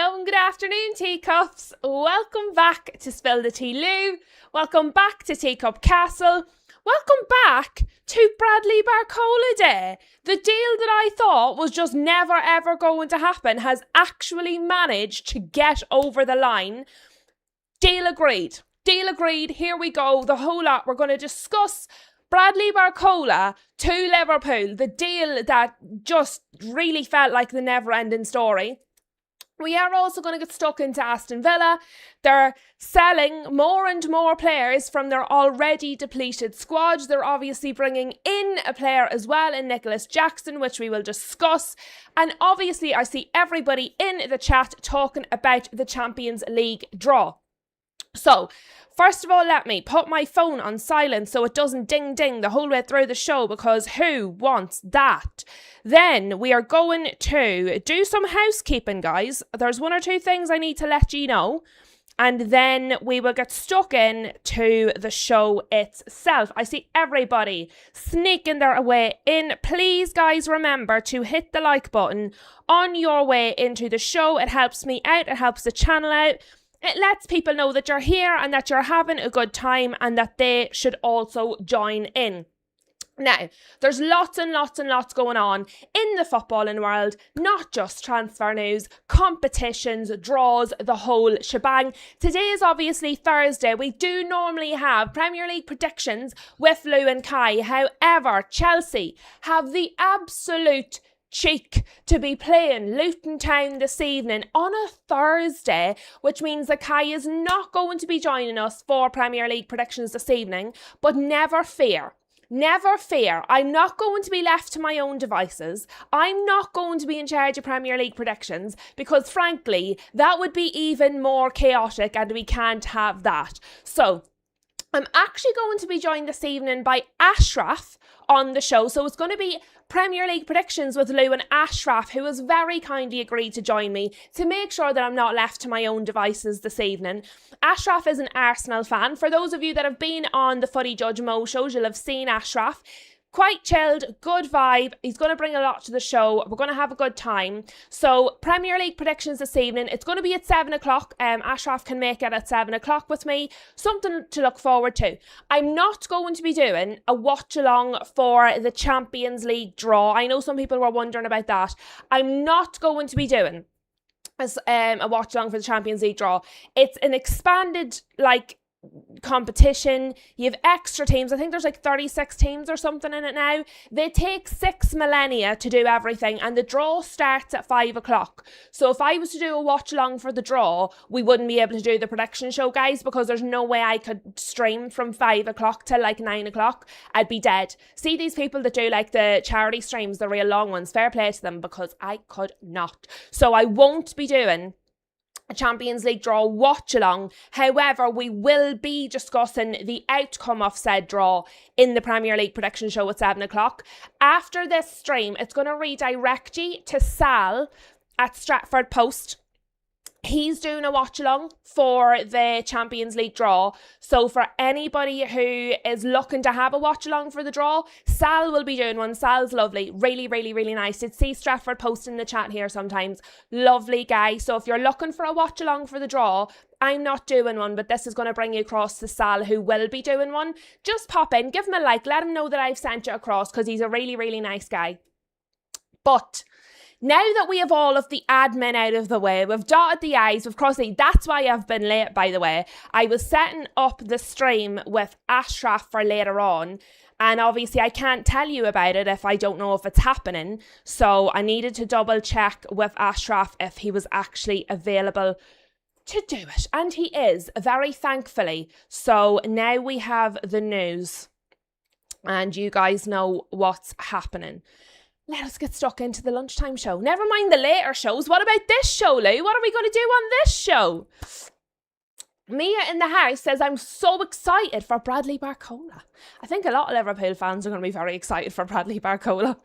Hello and good afternoon, teacups. Welcome back to Spill the Tea Lou. Welcome back to Teacup Castle. Welcome back to Bradley Barcola Day. The deal that I thought was just never ever going to happen has actually managed to get over the line. Deal agreed. Deal agreed. Here we go. The whole lot. We're going to discuss Bradley Barcola to Liverpool. The deal that just really felt like the never-ending story. We are also going to get stuck into Aston Villa. They're selling more and more players from their already depleted squad. They're obviously bringing in a player as well in Nicholas Jackson, which we will discuss. And obviously I see everybody in the chat talking about the Champions League draw. So, first of all, let me put my phone on silent so it doesn't ding ding the whole way through the show, because who wants that? Then we are going to do some housekeeping, guys. There's one or two things I need to let you know, and then we will get stuck in to the show itself. I see everybody sneaking their way in. Please, guys, remember to hit the like button on your way into the show. It helps me out. It helps the channel out. It lets people know that you're here and that you're having a good time and that they should also join in. Now, there's lots and lots and lots going on in the footballing world, not just transfer news, competitions, draws, the whole shebang. Today is obviously Thursday. We do normally have Premier League predictions with Lou and Kai. However, Chelsea have the absolute cheek to be playing Luton Town this evening on a Thursday, which means that Kai is not going to be joining us for Premier League predictions this evening. But never fear. Never fear, I'm not going to be left to my own devices. I'm not going to be in charge of Premier League predictions, because frankly, that would be even more chaotic and we can't have that. So, I'm actually going to be joined this evening by Ashraf on the show. So it's going to be Premier League predictions with Lou and Ashraf, who has very kindly agreed to join me to make sure that I'm not left to my own devices this evening. Ashraf is an Arsenal fan. For those of you that have been on the Footy Judge Mo shows, you'll have seen Ashraf. Quite chilled, good vibe. He's going to bring a lot to the show. We're going to have a good time. So, Premier League predictions this evening. It's going to be at 7 o'clock. Ashraf can make it at 7 o'clock with me. Something to look forward to. I'm not going to be doing a watch-along for the Champions League draw. I know some people were wondering about that. I'm not going to be doing a watch-along for the Champions League draw. It's an expanded, competition. You have extra teams. I think there's 36 teams or something in it now. They take 6 millennia to do everything, and the draw starts at 5 o'clock. So if I was to do a watch along for the draw, we wouldn't be able to do the prediction show, guys, because there's no way I could stream from 5 o'clock till 9 o'clock. I'd be dead. See these people that do the charity streams, the real long ones, fair play to them, because I could not. So I won't be doing a Champions League draw watch along. However, we will be discussing the outcome of said draw in the Premier League prediction show at 7 o'clock. After this stream, it's going to redirect you to Sal at Stratford Post. He's doing a watch along for the Champions League draw. So for anybody who is looking to have a watch along for the draw, Sal will be doing one. Sal's lovely. Really, really, really nice. You'd see Stratford Post in the chat here sometimes. Lovely guy. So if you're looking for a watch along for the draw, I'm not doing one, but this is going to bring you across to Sal, who will be doing one. Just pop in, give him a like, let him know that I've sent you across, because he's a really, really nice guy. But now that we have all of the admin out of the way, we've dotted the I's, we've crossed the T's. That's why I've been late, by the way. I was setting up the stream with Ashraf for later on, and obviously I can't tell you about it if I don't know if it's happening. So I needed to double check with Ashraf if he was actually available to do it. And he is, very thankfully. So now we have the news, and you guys know what's happening. Let us get stuck into the lunchtime show. Never mind the later shows. What about this show, Lou? What are we going to do on this show? Mia in the house says, I'm so excited for Bradley Barcola. I think a lot of Liverpool fans are going to be very excited for Bradley Barcola.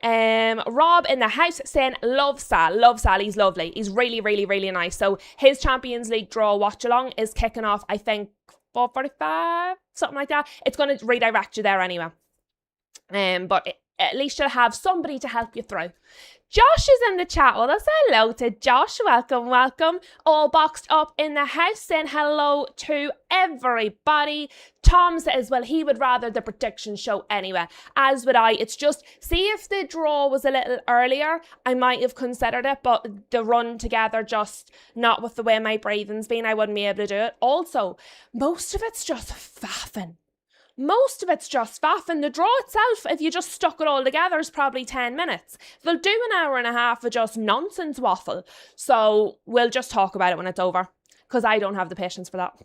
Rob in the house saying, love Sal. Love Sal. He's lovely. He's really, really, really nice. So his Champions League draw watch along is kicking off, I think, 4:45, something like that. It's going to redirect you there anyway. But at least you'll have somebody to help you through. Josh is in the chat with us. Hello to Josh. Welcome. All boxed up in the house, saying hello to everybody. Tom says, well, he would rather the prediction show anyway, as would I. It's just, see if the draw was a little earlier, I might have considered it, but the run together, just not with the way my breathing's been, I wouldn't be able to do it. Also, most of it's just faffing. The draw itself, if you just stuck it all together, is probably 10 minutes. They'll do an hour and a half of just nonsense waffle. So we'll just talk about it when it's over, because I don't have the patience for that.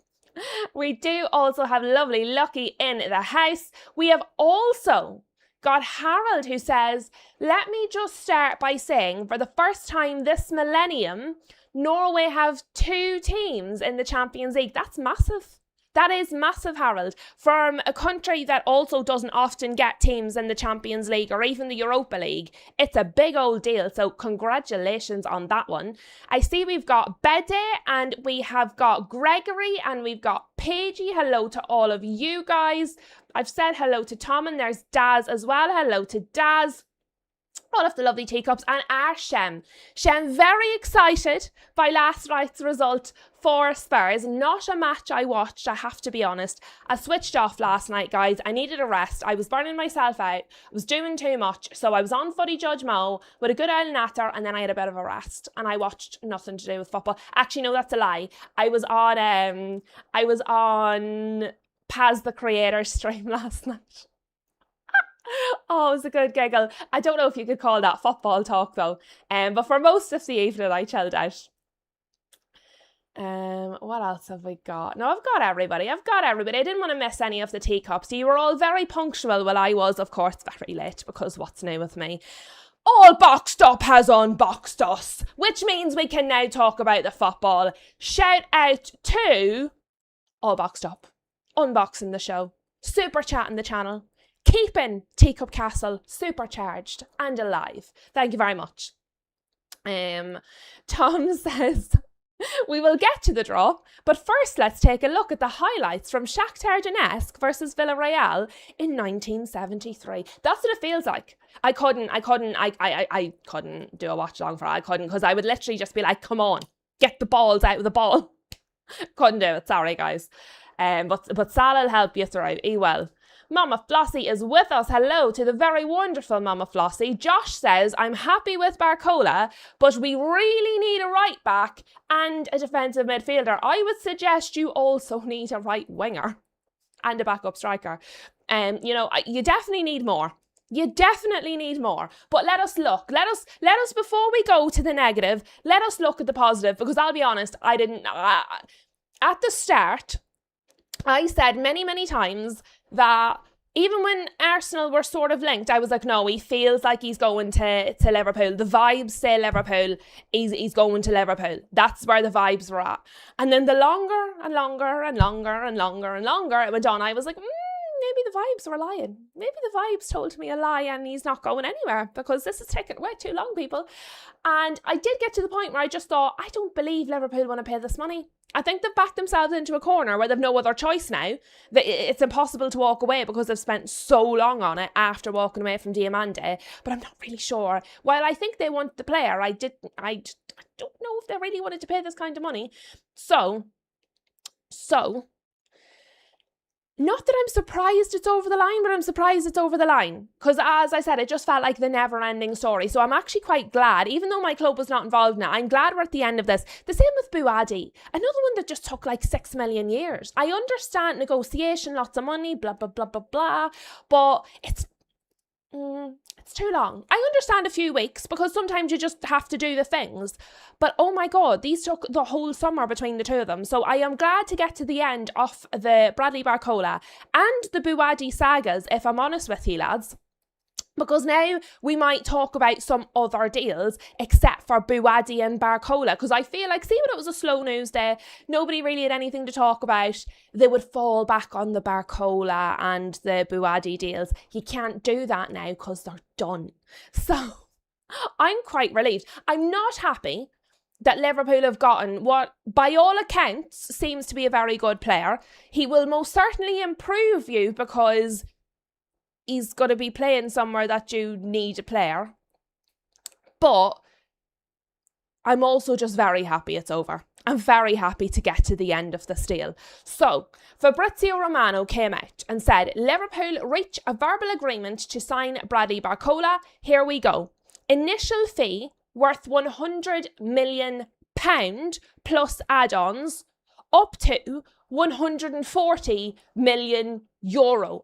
We do also have lovely Lucky in the house. We have also got Harold, who says, let me just start by saying, for the first time this millennium, Norway have 2 teams in the Champions League. That's massive. That is massive, Harold. From a country that also doesn't often get teams in the Champions League or even the Europa League, it's a big old deal. So congratulations on that one. I see we've got Bede and we have got Gregory and we've got Paigey. Hello to all of you guys. I've said hello to Tom and there's Daz as well. Hello to Daz. All of the lovely teacups and our Shem. Shem, very excited by last night's result for Spurs. Not a match I watched, I have to be honest. I switched off last night, guys. I needed a rest. I was burning myself out. I was doing too much. So I was on Footy Judge Mo with a good old natter and then I had a bit of a rest. And I watched nothing to do with football. Actually, no, that's a lie. I was on Paz the Creator stream last night. Oh, it was a good giggle. I don't know if you could call that football talk though. But for most of the evening I chilled out. What else have we got? No, I've got everybody. I didn't want to miss any of the teacups. You were all very punctual. Well, I was, of course, very late because what's new with me? All Boxed Up has unboxed us, which means we can now talk about the football. Shout out to All Boxed Up, unboxing the show, super chatting the channel, keeping Teacup Castle supercharged and alive. Thank you very much. Tom says, we will get to the draw, but first let's take a look at the highlights from Shakhtar Donetsk versus Villarreal in 1973. That's what it feels like. I couldn't do a watch along for it. I couldn't, because I would literally just be like, come on, get the balls out of the ball. Couldn't do it, sorry guys. But Salah'll help you through, he will. Mama Flossie is with us. Hello to the very wonderful Mama Flossie. Josh says, I'm happy with Barcola, but we really need a right back and a defensive midfielder. I would suggest you also need a right winger and a backup striker. You definitely need more. But let us look. Let us, before we go to the negative, let us look at the positive, because I'll be honest, at the start, I said many, many times that even when Arsenal were sort of linked, I was like, no, he feels like he's going to Liverpool. The vibes say Liverpool, he's going to Liverpool. That's where the vibes were at. And then the longer it went on, I was like, maybe the vibes were lying. Maybe the vibes told me a lie and he's not going anywhere, because this is taking way too long, people. And I did get to the point where I just thought, I don't believe Liverpool want to pay this money. I think they've backed themselves into a corner where they've no other choice now. That it's impossible to walk away because they've spent so long on it after walking away from Diamante. But I'm not really sure. While I think they want the player, I don't know if they really wanted to pay this kind of money. So not that I'm surprised it's over the line, but I'm surprised it's over the line. Because as I said, it just felt like the never-ending story. So I'm actually quite glad, even though my club was not involved in it, I'm glad we're at the end of this. The same with Buadi. Another one that just took like 6 million years. I understand negotiation, lots of money, blah, blah, blah, blah, blah. But it's too long. I understand a few weeks because sometimes you just have to do the things. But oh my God, these took the whole summer between the two of them. So I am glad to get to the end of the Bradley Barcola and the Buadi sagas, if I'm honest with you lads. Because now we might talk about some other deals except for Buadi and Barcola. Because I feel like, see when it was a slow news day, nobody really had anything to talk about, they would fall back on the Barcola and the Buadi deals. You can't do that now because they're done. So I'm quite relieved. I'm not happy that Liverpool have gotten what, by all accounts, seems to be a very good player. He will most certainly improve you because he's going to be playing somewhere that you need a player. But I'm also just very happy it's over. I'm very happy to get to the end of this deal. So, Fabrizio Romano came out and said, Liverpool reach a verbal agreement to sign Bradley Barcola. Here we go. Initial fee worth £100 million plus add-ons up to €140 million.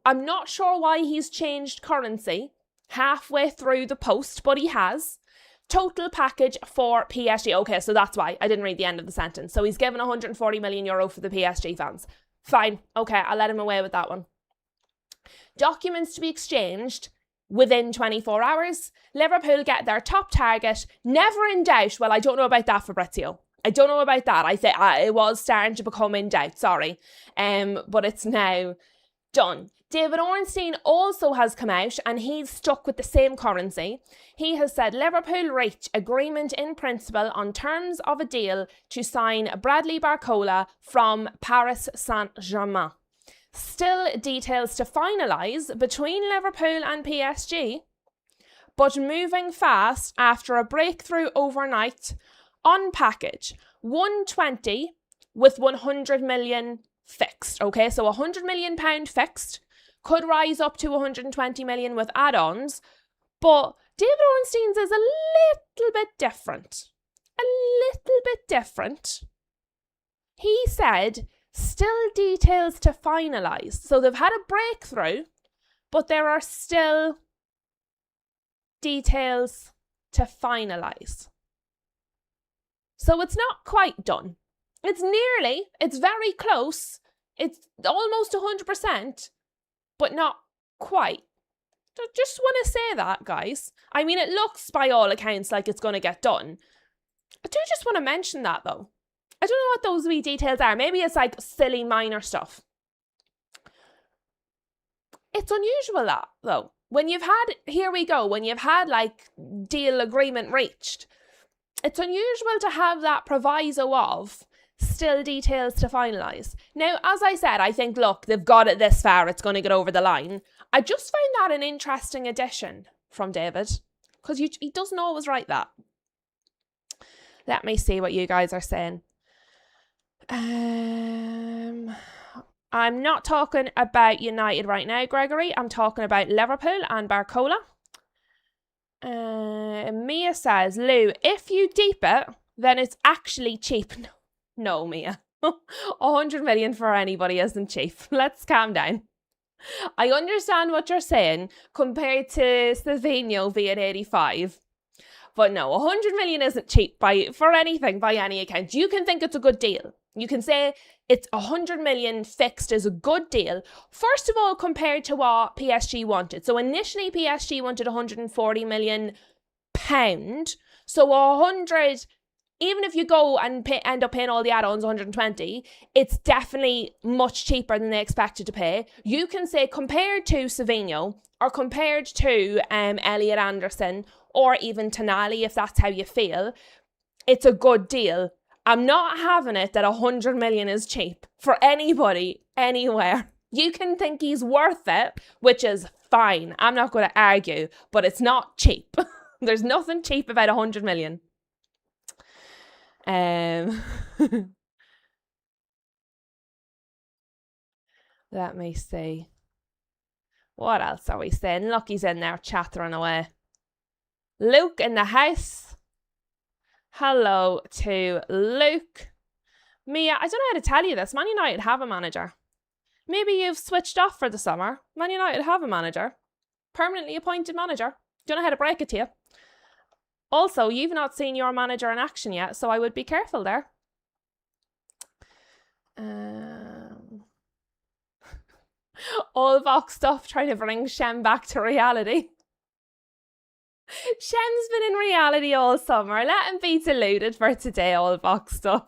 I'm not sure why he's changed currency halfway through the post, but he has. Total package for PSG. Okay, so that's why. I didn't read the end of the sentence. So he's given €140 million for the PSG fans. Fine. Okay, I'll let him away with that one. Documents to be exchanged within 24 hours. Liverpool get their top target. Never in doubt. Well, I don't know about that, Fabrizio. I don't know about that. I think it was starting to become in doubt. Sorry. But it's now done. David Ornstein also has come out and he's stuck with the same currency. He has said Liverpool reach agreement in principle on terms of a deal to sign Bradley Barcola from Paris Saint-Germain. Still details to finalise between Liverpool and PSG, but moving fast after a breakthrough overnight on package. 120 with 100 million fixed. Okay, so £100 million fixed. Could rise up to 120 million with add-ons, but David Ornstein's is a little bit different. A little bit different. He said, still details to finalise. So they've had a breakthrough, but there are still details to finalise. So it's not quite done. It's nearly, it's very close. It's almost 100%. But not quite. I just want to say that, guys. I mean, it looks by all accounts like it's going to get done. I do just want to mention that, though. I don't know what those wee details are. Maybe it's like silly minor stuff. It's unusual that, though. When you've had, here we go, when you've had like deal agreement reached, it's unusual to have that proviso of still details to finalise. Now, as I said, I think, look, they've got it this far, it's going to get over the line. I just find that an interesting addition from David, because he doesn't always write that. Let me see what you guys are saying. I'm not talking about United right now, Gregory. I'm talking about Liverpool and Barcola. Mia says, Lou, if you deep it, then it's actually cheap. No, Mia. 100 million for anybody isn't cheap. Let's calm down. I understand what you're saying compared to Savinho being 85. But no, 100 million isn't cheap for anything by any account. You can think it's a good deal. You can say it's 100 million fixed is a good deal. First of all, compared to what PSG wanted. So initially PSG wanted 140 million pound. So 100, even if you go and end up paying all the add-ons 120, it's definitely much cheaper than they expected to pay. You can say compared to Savinho or compared to Elliot Anderson or even Tonali, if that's how you feel, it's a good deal. I'm not having it that 100 million is cheap for anybody, anywhere. You can think he's worth it, which is fine. I'm not going to argue, but it's not cheap. There's nothing cheap about 100 million. Let me see. What else are we saying? Lucky's in there chattering away. Luke in the house. Hello to Luke. Mia, I don't know how to tell you this. Man United have a manager. Maybe you've switched off for the summer. Man United have a manager. Permanently appointed manager. Don't know how to break it to you. Also, you've not seen your manager in action yet, so I would be careful there. All Vox stuff trying to bring Shem back to reality. Shem's been in reality all summer. Let him be deluded for today, all Vox stuff.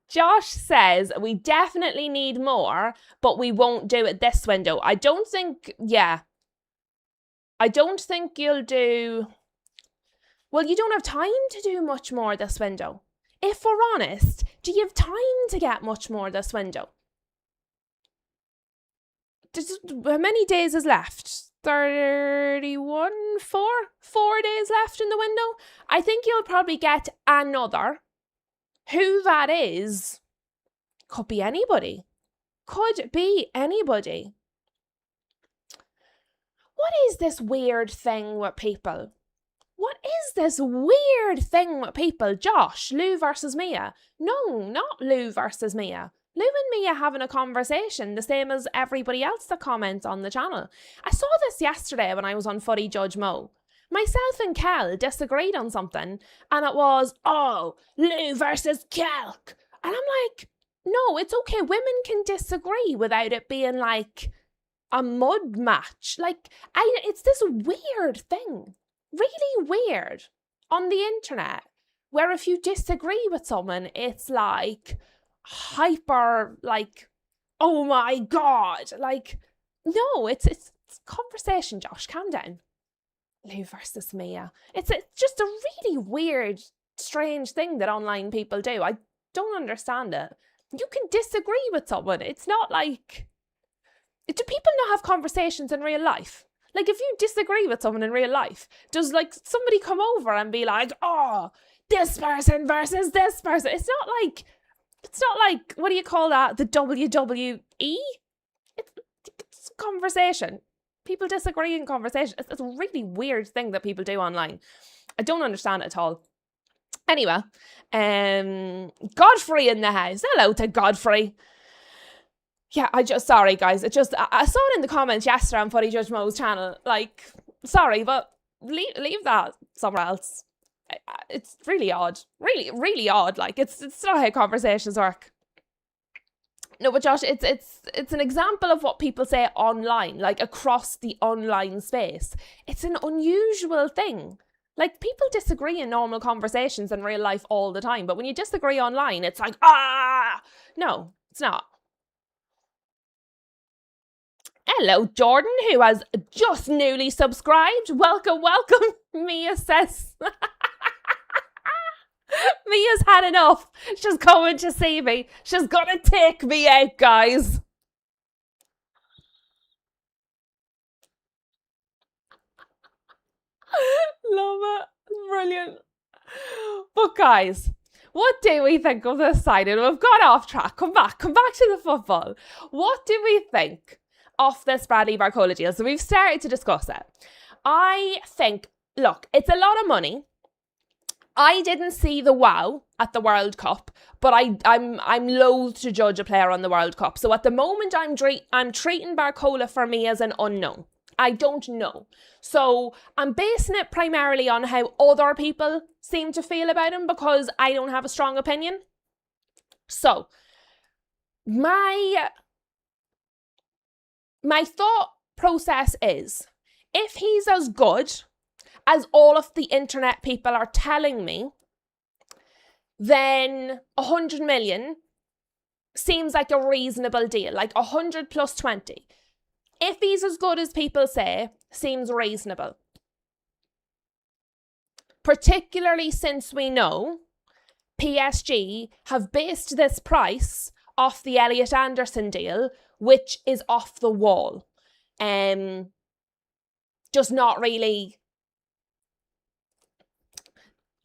Josh says, we definitely need more, but we won't do it this window. I don't think you'll do... Well, you don't have time to do much more this window. If we're honest, do you have time to get much more this window? How many days is left? 31, four days left in the window. I think you'll probably get another. Who that is could be anybody. Could be anybody. What is this weird thing with people? What is this weird thing with people? Josh, Lou versus Mia. No, not Lou versus Mia. Lou and Mia having a conversation, the same as everybody else that comments on the channel. I saw this yesterday when I was on Footy Judge Mo. Myself and Kel disagreed on something, and it was, oh, Lou versus Kelk. And I'm like, no, it's okay. Women can disagree without it being like a mud match. Like, it's this weird thing, really weird, on the internet, where if you disagree with someone, it's like hyper, like, oh my God. Like, no, it's conversation, Josh. Calm down. Lou versus Mia. It's just a really weird, strange thing that online people do. I don't understand it. You can disagree with someone. It's not like... Do people not have conversations in real life? Like, if you disagree with someone in real life, does, like, somebody come over and be like, oh, this person versus this person? It's not like, what do you call that? The WWE? It's a conversation. People disagree in conversation. It's a really weird thing that people do online. I don't understand it at all. Anyway, Godfrey in the house. Hello to Godfrey. Yeah, sorry guys. I saw it in the comments yesterday on Footy Judge Mo's channel. Like, sorry, but leave that somewhere else. It's really odd. Really, really odd. Like, it's not how conversations work. No, but Josh, it's an example of what people say online, like across the online space. It's an unusual thing. Like, people disagree in normal conversations in real life all the time, but when you disagree online, it's like, no, it's not. Hello, Jordan, who has just newly subscribed. Welcome. Mia says... Mia's had enough. She's coming to see me. She's gonna take me out, guys. Love it. Brilliant. But guys, what do we think of this signing? We've got off track. Come back to the football. What do we think of this Bradley Barcola deal? So we've started to discuss it. I think, look, it's a lot of money. I didn't see the wow at the World Cup, but I'm loath to judge a player on the World Cup. So at the moment, I'm treating Barcola for me as an unknown. I don't know. So I'm basing it primarily on how other people seem to feel about him because I don't have a strong opinion. So my thought process is, if he's as good as all of the internet people are telling me, then 100 million seems like a reasonable deal, like 100 plus 20. If he's as good as people say, seems reasonable. Particularly since we know PSG have based this price off the Elliot Anderson deal, which is off the wall. Just not really...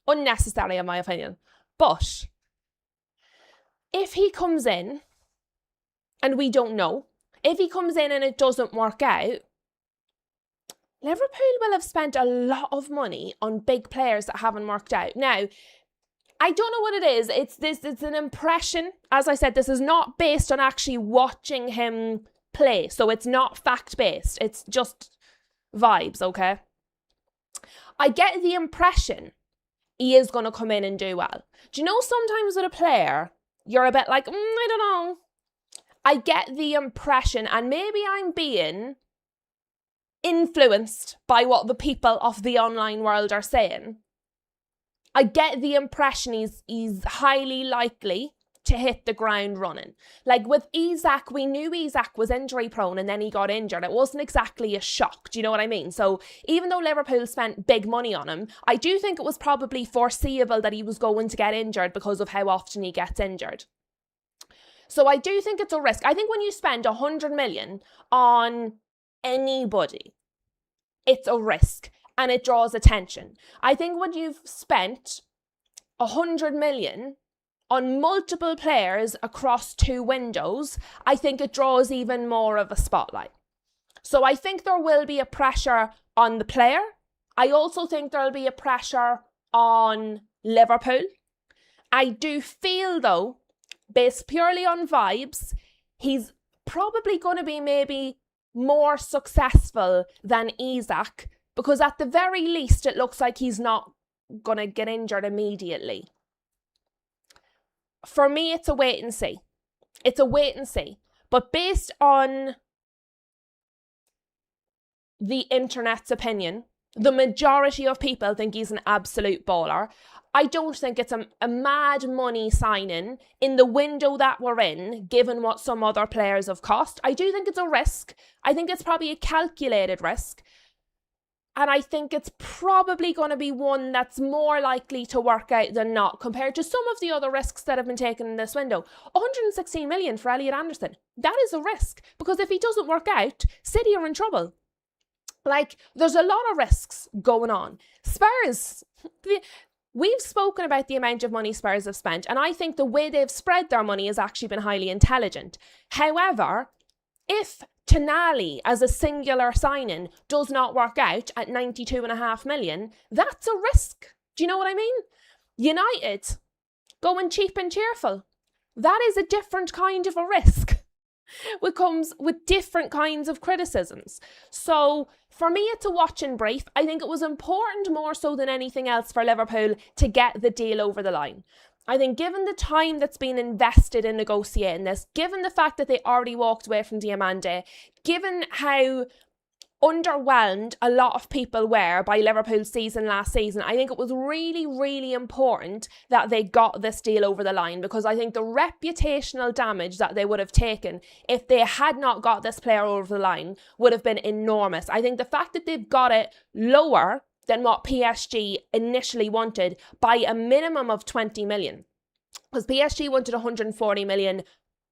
unnecessary in my opinion. But if he comes in and we don't know, if he comes in and it doesn't work out, Liverpool will have spent a lot of money on big players that haven't worked out. Now, I don't know what it is. It's an impression. As I said, this is not based on actually watching him play. So it's not fact-based. It's just vibes, okay? I get the impression he is going to come in and do well. Do you know sometimes with a player, you're a bit like, I don't know. I get the impression, and maybe I'm being influenced by what the people of the online world are saying. I get the impression he's highly likely to hit the ground running. Like with Isak, we knew Isak was injury prone and then he got injured. It wasn't exactly a shock. Do you know what I mean? So even though Liverpool spent big money on him, I do think it was probably foreseeable that he was going to get injured because of how often he gets injured. So I do think it's a risk. I think when you spend 100 million on anybody, it's a risk and it draws attention. I think when you've spent 100 million on multiple players across 2 windows, I think it draws even more of a spotlight. So I think there will be a pressure on the player. I also think there'll be a pressure on Liverpool. I do feel, though, based purely on vibes, he's probably going to be maybe more successful than Isak, because at the very least it looks like he's not going to get injured immediately. For me, it's a wait and see. It's a wait and see. But based on the internet's opinion, the majority of people think he's an absolute baller. I don't think it's a mad money signing in the window that we're in, given what some other players have cost. I do think it's a risk. I think it's probably a calculated risk. And I think it's probably going to be one that's more likely to work out than not, compared to some of the other risks that have been taken in this window. 116 million for Elliot Anderson. That is a risk, because if he doesn't work out, City are in trouble. Like, there's a lot of risks going on. Spurs, we've spoken about the amount of money Spurs have spent, and I think the way they've spread their money has actually been highly intelligent. However, if Tonali as a singular signing does not work out at 92.5 million, that's a risk. Do you know what I mean? United, going cheap and cheerful. That is a different kind of a risk. It comes with different kinds of criticisms. So for me, it's a watch and brief. I think it was important more so than anything else for Liverpool to get the deal over the line. I think given the time that's been invested in negotiating this, given the fact that they already walked away from Diamande, given how underwhelmed a lot of people were by Liverpool's season last season, I think it was really, really important that they got this deal over the line, because I think the reputational damage that they would have taken if they had not got this player over the line would have been enormous. I think the fact that they've got it lower than what PSG initially wanted by a minimum of 20 million, because PSG wanted 140 million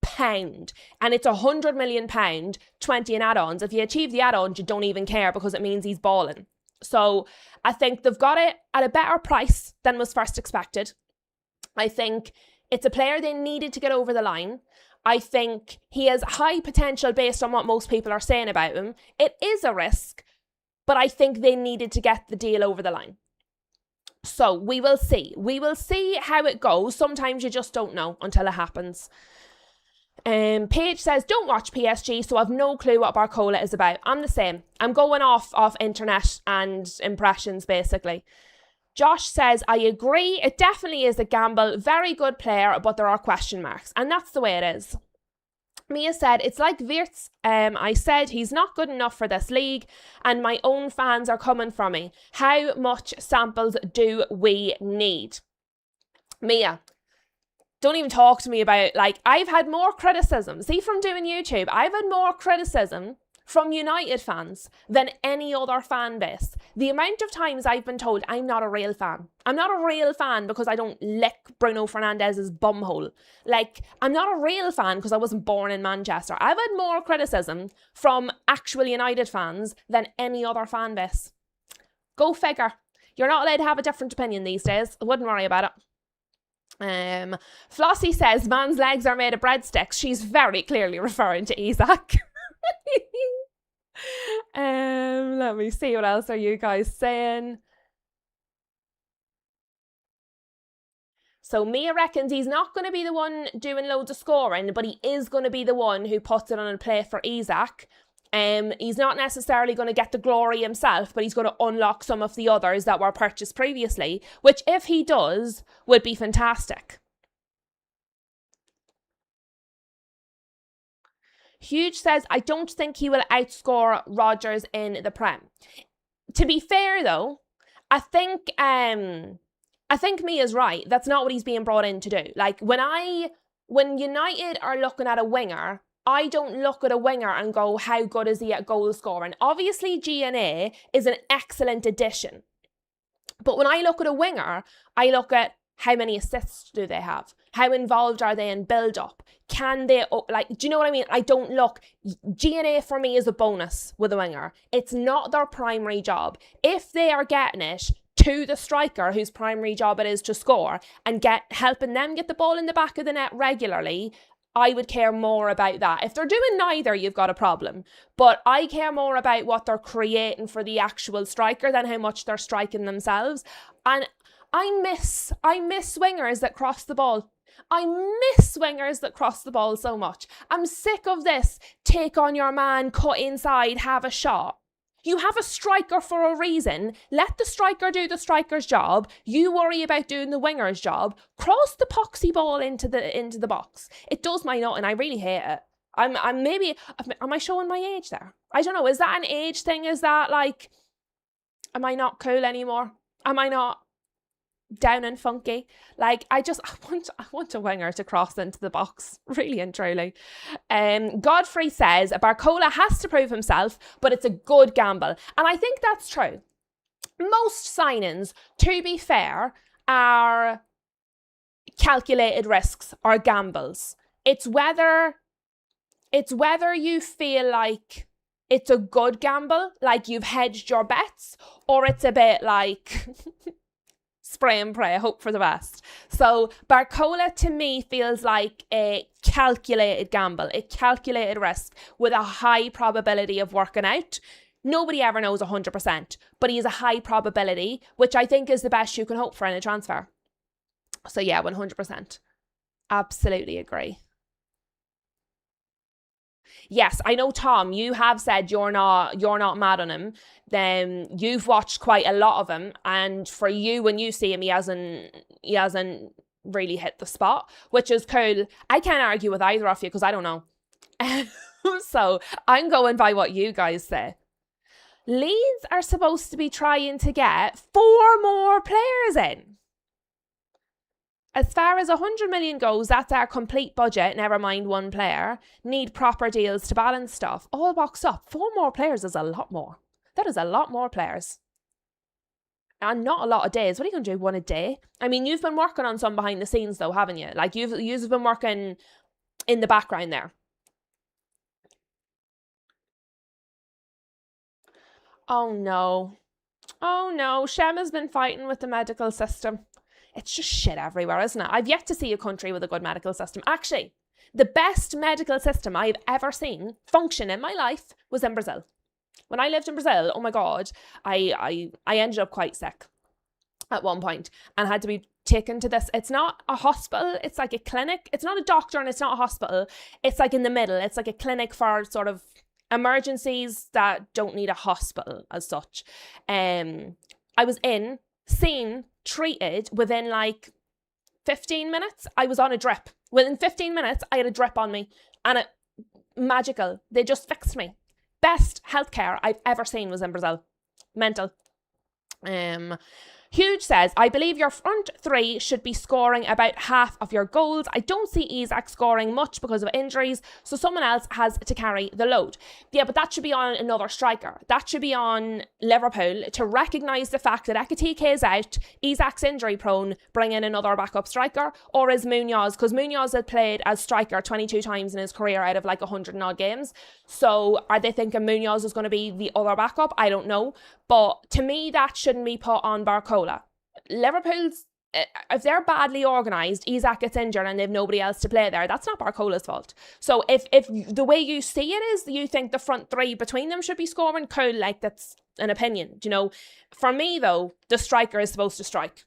pound, and it's 100 million pound, 20 in add-ons. If you achieve the add-ons, you don't even care, because it means he's balling. So I think they've got it at a better price than was first expected. I think it's a player they needed to get over the line. I think he has high potential based on what most people are saying about him. It is a risk, but I think they needed to get the deal over the line. So we will see. We will see how it goes. Sometimes you just don't know until it happens. Paige says, don't watch PSG, so I've no clue what Barcola is about. I'm the same. I'm going off internet and impressions, basically. Josh says, I agree. It definitely is a gamble. Very good player, but there are question marks. And that's the way it is. Mia said, it's like Wirtz. I said he's not good enough for this league, and my own fans are coming for me. How much samples do we need? Mia, don't even talk to me about, like, I've had more criticism. See, from doing YouTube, I've had more criticism from United fans than any other fan base. The amount of times I've been told I'm not a real fan. I'm not a real fan because I don't lick Bruno Fernandes's bumhole. Like, I'm not a real fan because I wasn't born in Manchester. I've had more criticism from actual United fans than any other fan base. Go figure. You're not allowed to have a different opinion these days. I wouldn't worry about it. Flossie says man's legs are made of breadsticks. She's very clearly referring to Isak. Let me see, what else are you guys saying? So Mia reckons he's not going to be the one doing loads of scoring, but he is going to be the one who puts it on a plate for Isak. He's not necessarily going to get the glory himself, but he's going to unlock some of the others that were purchased previously, which, if he does, would be fantastic. Huge says, I don't think he will outscore Rodgers in the Prem. To be fair, though, I think Mia's right. That's not what he's being brought in to do. Like, when United are looking at a winger, I don't look at a winger and go, how good is he at goal scoring? Obviously, GNA is an excellent addition. But when I look at a winger, I look at How many assists do they have? How involved are they in build-up? Can they, like, do you know what I mean? I don't look, G&A for me is a bonus with a winger. It's not their primary job. If they are getting it to the striker whose primary job it is to score and helping them get the ball in the back of the net regularly, I would care more about that. If they're doing neither, you've got a problem. But I care more about what they're creating for the actual striker than how much they're striking themselves. And I miss wingers that cross the ball. I miss wingers that cross the ball so much. I'm sick of this. Take on your man, cut inside, have a shot. You have a striker for a reason. Let the striker do the striker's job. You worry about doing the winger's job. Cross the poxy ball into the box. It does my nut, and I really hate it. Am I showing my age there? I don't know. Is that an age thing? Is that like, am I not cool anymore? Am I not down and funky? Like, I want a winger to cross into the box, really and truly. Godfrey says Barcola has to prove himself, but it's a good gamble, and I think that's true. Most signings, to be fair, are calculated risks or gambles. It's whether you feel like it's a good gamble, like you've hedged your bets, or it's a bit like spray and pray, hope for the best. So Barcola to me feels like a calculated gamble, a calculated risk with a high probability of working out. Nobody ever knows 100%, but he has a high probability, which I think is the best you can hope for in a transfer. So yeah, 100%. Absolutely agree. Yes, I know, Tom, you have said you're not mad on him. Then you've watched quite a lot of him, and for you, when you see him, he hasn't really hit the spot, which is cool. I can't argue with either of you because I don't know. So I'm going by what you guys say. Leeds are supposed to be trying to get 4 more players in. As far as 100 million goes, that's our complete budget, never mind 1 player. Need proper deals to balance stuff. All boxed up. 4 more players is a lot more. That is a lot more players. And not a lot of days. What are you going to do, 1 a day? I mean, you've been working on some behind the scenes though, haven't you? Like, you've been working in the background there. Oh no. Oh no. Shema's been fighting with the medical system. It's just shit everywhere, isn't it? I've yet to see a country with a good medical system. Actually, the best medical system I've ever seen function in my life was in Brazil. When I lived in Brazil, oh my God, I ended up quite sick at one point and had to be taken to this. It's not a hospital, it's like a clinic. It's not a doctor and it's not a hospital. It's like in the middle. It's like a clinic for sort of emergencies that don't need a hospital as such. I was seen, treated within like 15 minutes. I was on a drip. Within 15 minutes, I had a drip on me, and magical. They just fixed me. Best healthcare I've ever seen was in Brazil. Mental. Huge says, I believe your front 3 should be scoring about half of your goals. I don't see Isak scoring much because of injuries, so someone else has to carry the load. Yeah, but that should be on another striker. That should be on Liverpool to recognise the fact that Ekitike is out, Isak's injury prone, bring in another backup striker, or is Munoz, because Munoz had played as striker 22 times in his career out of like 100 and odd games. So are they thinking Munoz is going to be the other backup? I don't know. But to me, that shouldn't be put on Barcola. Liverpool's, if they're badly organised, Isak gets injured and they've nobody else to play there, that's not Barcola's fault. So if the way you see it is you think the front 3 between them should be scoring, cool, like that's an opinion, you know. For me though, the striker is supposed to strike.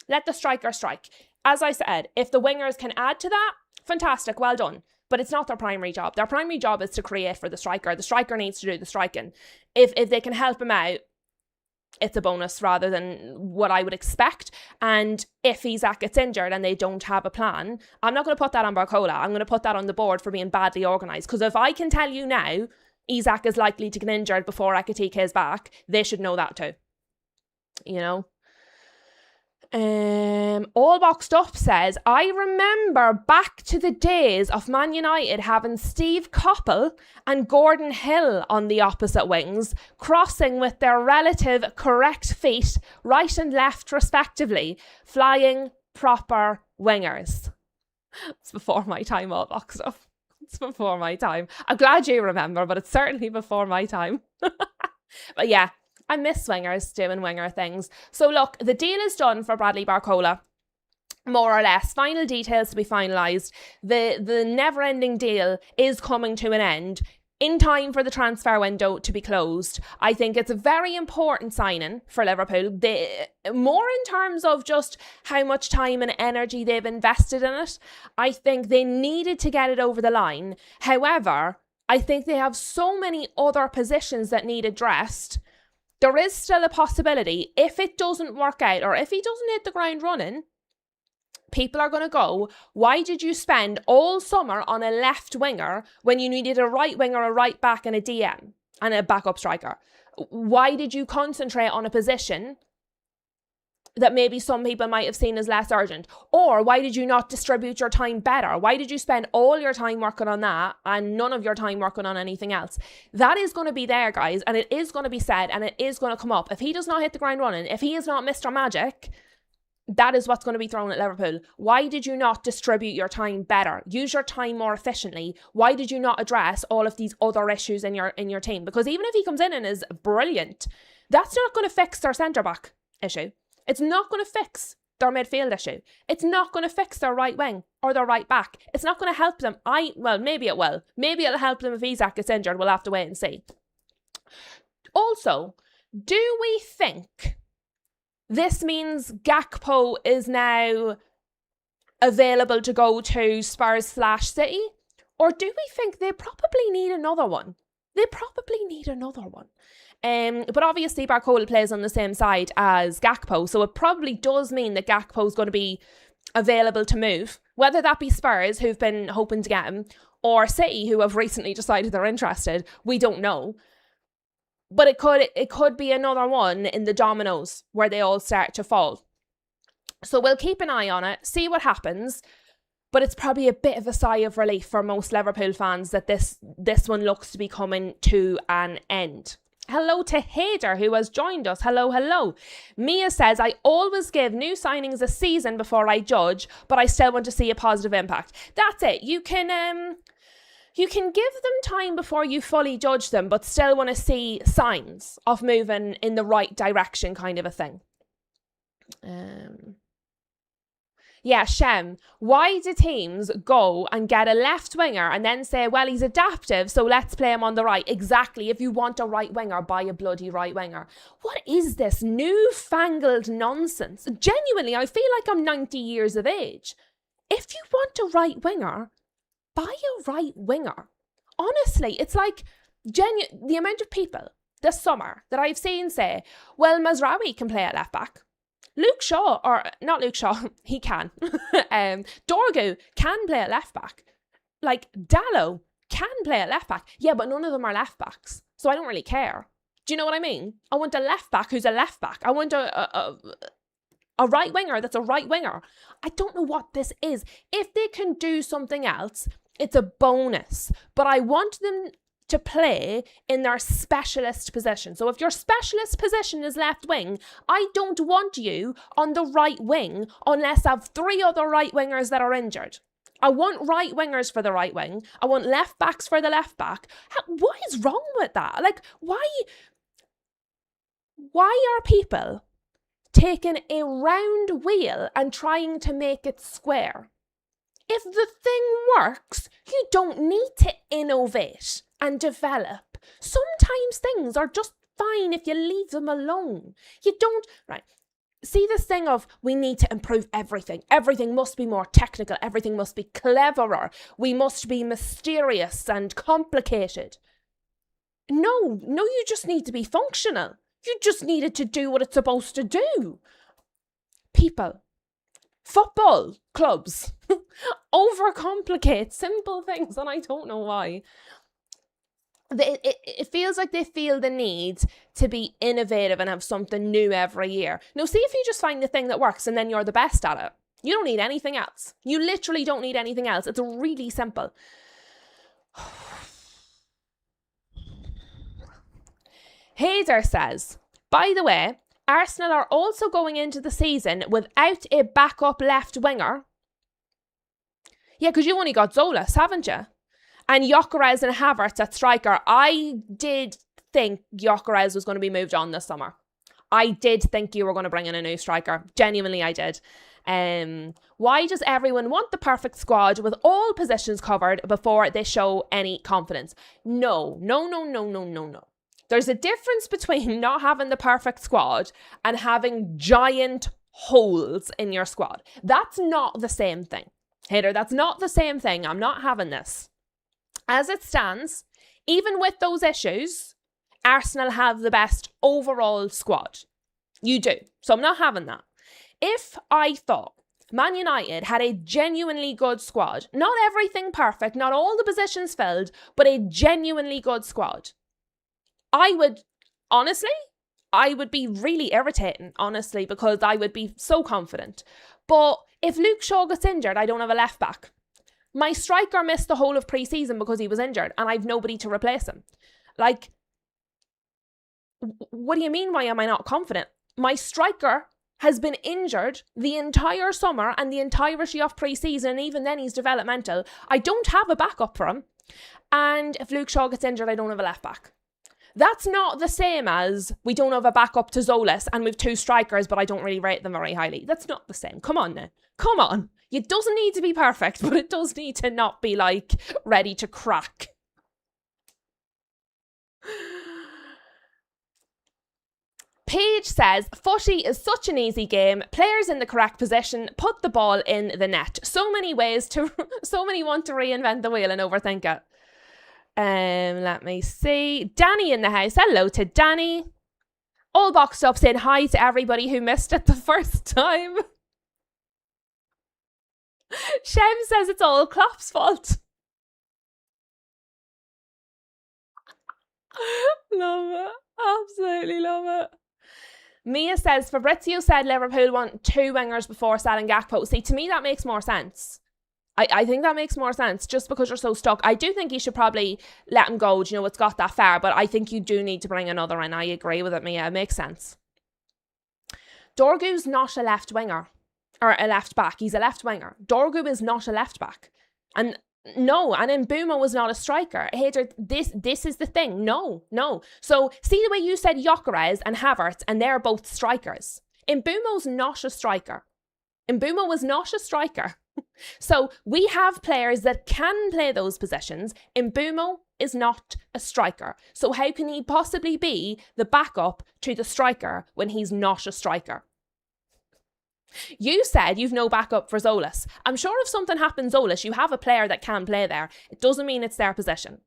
Let the striker strike. As I said, if the wingers can add to that, fantastic, well done. But it's not their primary job. Their primary job is to create for the striker. The striker needs to do the striking. If they can help him out, it's a bonus rather than what I would expect. And if Isak gets injured and they don't have a plan, I'm not going to put that on Barcola. I'm going to put that on the board for being badly organised. Because if I can tell you now, Isak is likely to get injured before Ekitike is back, they should know that too. You know? All Boxed Up says, I remember back to the days of Man United having Steve Coppell and Gordon Hill on the opposite wings, crossing with their relative correct feet, right and left respectively, flying proper wingers. It's before my time, All Boxed Up. It's before my time. I'm glad you remember, but it's certainly before my time. But yeah, I miss wingers doing winger things. So look, the deal is done for Bradley Barcola, more or less. Final details to be finalised. The never-ending deal is coming to an end in time for the transfer window to be closed. I think it's a very important signing for Liverpool. More in terms of just how much time and energy they've invested in it. I think they needed to get it over the line. However, I think they have so many other positions that need addressed. There is still a possibility, if it doesn't work out or if he doesn't hit the ground running, people are going to go, why did you spend all summer on a left winger when you needed a right winger, a right back and a DM and a backup striker? Why did you concentrate on a position that maybe some people might have seen as less urgent? Or why did you not distribute your time better? Why did you spend all your time working on that and none of your time working on anything else? That is going to be there, guys, and it is going to be said and it is going to come up. If he does not hit the ground running, if he is not Mr. Magic, that is what's going to be thrown at Liverpool. Why did you not distribute your time better? Use your time more efficiently. Why did you not address all of these other issues in your team? Because even if he comes in and is brilliant, that's not going to fix their centre-back issue. It's not going to fix their midfield issue. It's not going to fix their right wing or their right back. It's not going to help them. Maybe it will. Maybe it'll help them if Isak gets injured. We'll have to wait and see. Also, do we think this means Gakpo is now available to go to Spurs/City? Or do we think they probably need another one? But obviously Barcola plays on the same side as Gakpo, so it probably does mean that Gakpo is going to be available to move, whether that be Spurs, who've been hoping to get him, or City, who have recently decided they're interested. We don't know. But it could be another one in the dominoes where they all start to fall. So we'll keep an eye on it, see what happens. But it's probably a bit of a sigh of relief for most Liverpool fans that this one looks to be coming to an end. Hello to Hader, who has joined us. Hello. Mia says, I always give new signings a season before I judge, but I still want to see a positive impact. That's it. You can give them time before you fully judge them, but still want to see signs of moving in the right direction, kind of a thing. Yeah, Shem, why do teams go and get a left winger and then say, well, he's adaptive, so let's play him on the right? Exactly. If you want a right winger, buy a bloody right winger. What is this newfangled nonsense? Genuinely, I feel like I'm 90 years of age. If you want a right winger, buy a right winger. Honestly, it's like the amount of people this summer that I've seen say, well, Mazraoui can play at left back. He can. Dorgu can play at left back. Like, Dallo can play at left back. Yeah, but none of them are left backs. So I don't really care. Do you know what I mean? I want a left back who's a left back. I want a right winger that's a right winger. I don't know what this is. If they can do something else, it's a bonus. But I want them to play in their specialist position. So if your specialist position is left wing, I don't want you on the right wing unless I have 3 other right wingers that are injured. I want right wingers for the right wing. I want left backs for the left back. What is wrong with that? Like, why are people taking a round wheel and trying to make it square? If the thing works, you don't need to innovate and develop. Sometimes things are just fine if you leave them alone. You don't, right? See this thing of we need to improve everything. Everything must be more technical. Everything must be cleverer. We must be mysterious and complicated. No, you just need to be functional. You just needed to do what it's supposed to do. People, football clubs overcomplicate simple things, and I don't know why. It feels like they feel the need to be innovative and have something new every year. No, see if you just find the thing that works and then you're the best at it. You don't need anything else. You literally don't need anything else. It's really simple. Hader says, by the way, Arsenal are also going into the season without a backup left winger. Yeah, because you only got Zolas, haven't you? And Gyökeres and Havertz at striker. I did think Gyökeres was going to be moved on this summer. I did think you were going to bring in a new striker. Genuinely, I did. Why does everyone want the perfect squad with all positions covered before they show any confidence? No. There's a difference between not having the perfect squad and having giant holes in your squad. That's not the same thing. Hater, that's not the same thing. I'm not having this. As it stands, even with those issues, Arsenal have the best overall squad. You do. So I'm not having that. If I thought Man United had a genuinely good squad, not everything perfect, not all the positions filled, but a genuinely good squad, I would be really irritating, honestly, because I would be so confident. But if Luke Shaw gets injured, I don't have a left back. My striker missed the whole of pre-season because he was injured and I've nobody to replace him. Like, what do you mean, why am I not confident? My striker has been injured the entire summer and the entirety of pre-season, and even then he's developmental. I don't have a backup for him. And if Luke Shaw gets injured, I don't have a left back. That's not the same as we don't have a backup to Zolas and we've two strikers, but I don't really rate them very highly. That's not the same. Come on now. Come on. It doesn't need to be perfect, but it does need to not be like ready to crack. Paige says, footy is such an easy game. Players in the correct position put the ball in the net. So many want to reinvent the wheel and overthink it. Let me see. Danny in the house. Hello to Danny. All boxed up saying hi to everybody who missed it the first time. Shem says it's all Klopp's fault. Love it. Absolutely love it. Mia says, Fabrizio said Liverpool want two wingers before selling Gakpo. See, to me that makes more sense. I think that makes more sense just because you're so stuck. I do think you should probably let him go. You know, it's got that far, but I think you do need to bring another in. I agree with it, Mia. It makes sense. Dorgu's not a left winger or a left back. He's a left winger. Dorgu is not a left back. And Mbeumo was not a striker. Hater, this is the thing. No. So see the way you said Gyökeres and Havertz and they're both strikers. Mbeumo's not a striker. Mbeumo was not a striker. So we have players that can play those positions. Mbeumo is not a striker. So how can he possibly be the backup to the striker when he's not a striker? You said you've no backup for Zolas. I'm sure if something happens Zolas, you have a player that can play there. It doesn't mean it's their position.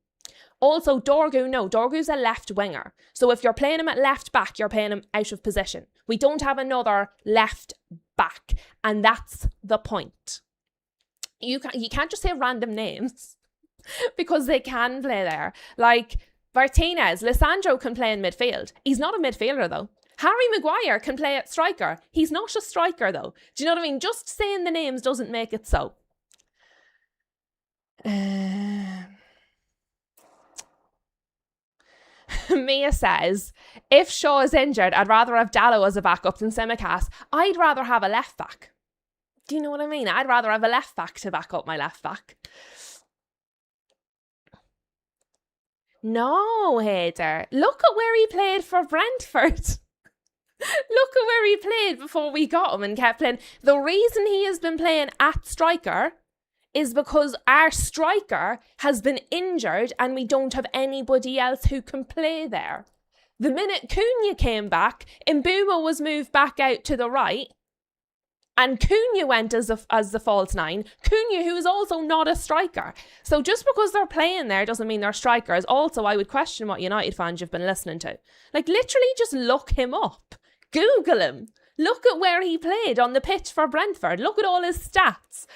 Also, Dorgu's a left winger. So if you're playing him at left back, you're playing him out of position. We don't have another left back. And that's the point. You can't just say random names because they can play there. Like Martinez, Lisandro can play in midfield. He's not a midfielder though. Harry Maguire can play at striker. He's not a striker though. Do you know what I mean? Just saying the names doesn't make it so. Mia says, if Shaw is injured, I'd rather have Dallo as a backup than Tsimikas. I'd rather have a left back. Do you know what I mean? I'd rather have a left back to back up my left back. No, Hader. Look at where he played for Brentford. Look at where he played before we got him and kept playing. The reason he has been playing at striker is because our striker has been injured and we don't have anybody else who can play there. The minute Cunha came back, Mbeumo was moved back out to the right and Cunha went as the false nine. Cunha, who is also not a striker. So just because they're playing there doesn't mean they're strikers. Also, I would question what United fans you've been listening to. Like, literally just look him up. Google him. Look at where he played on the pitch for Brentford. Look at all his stats.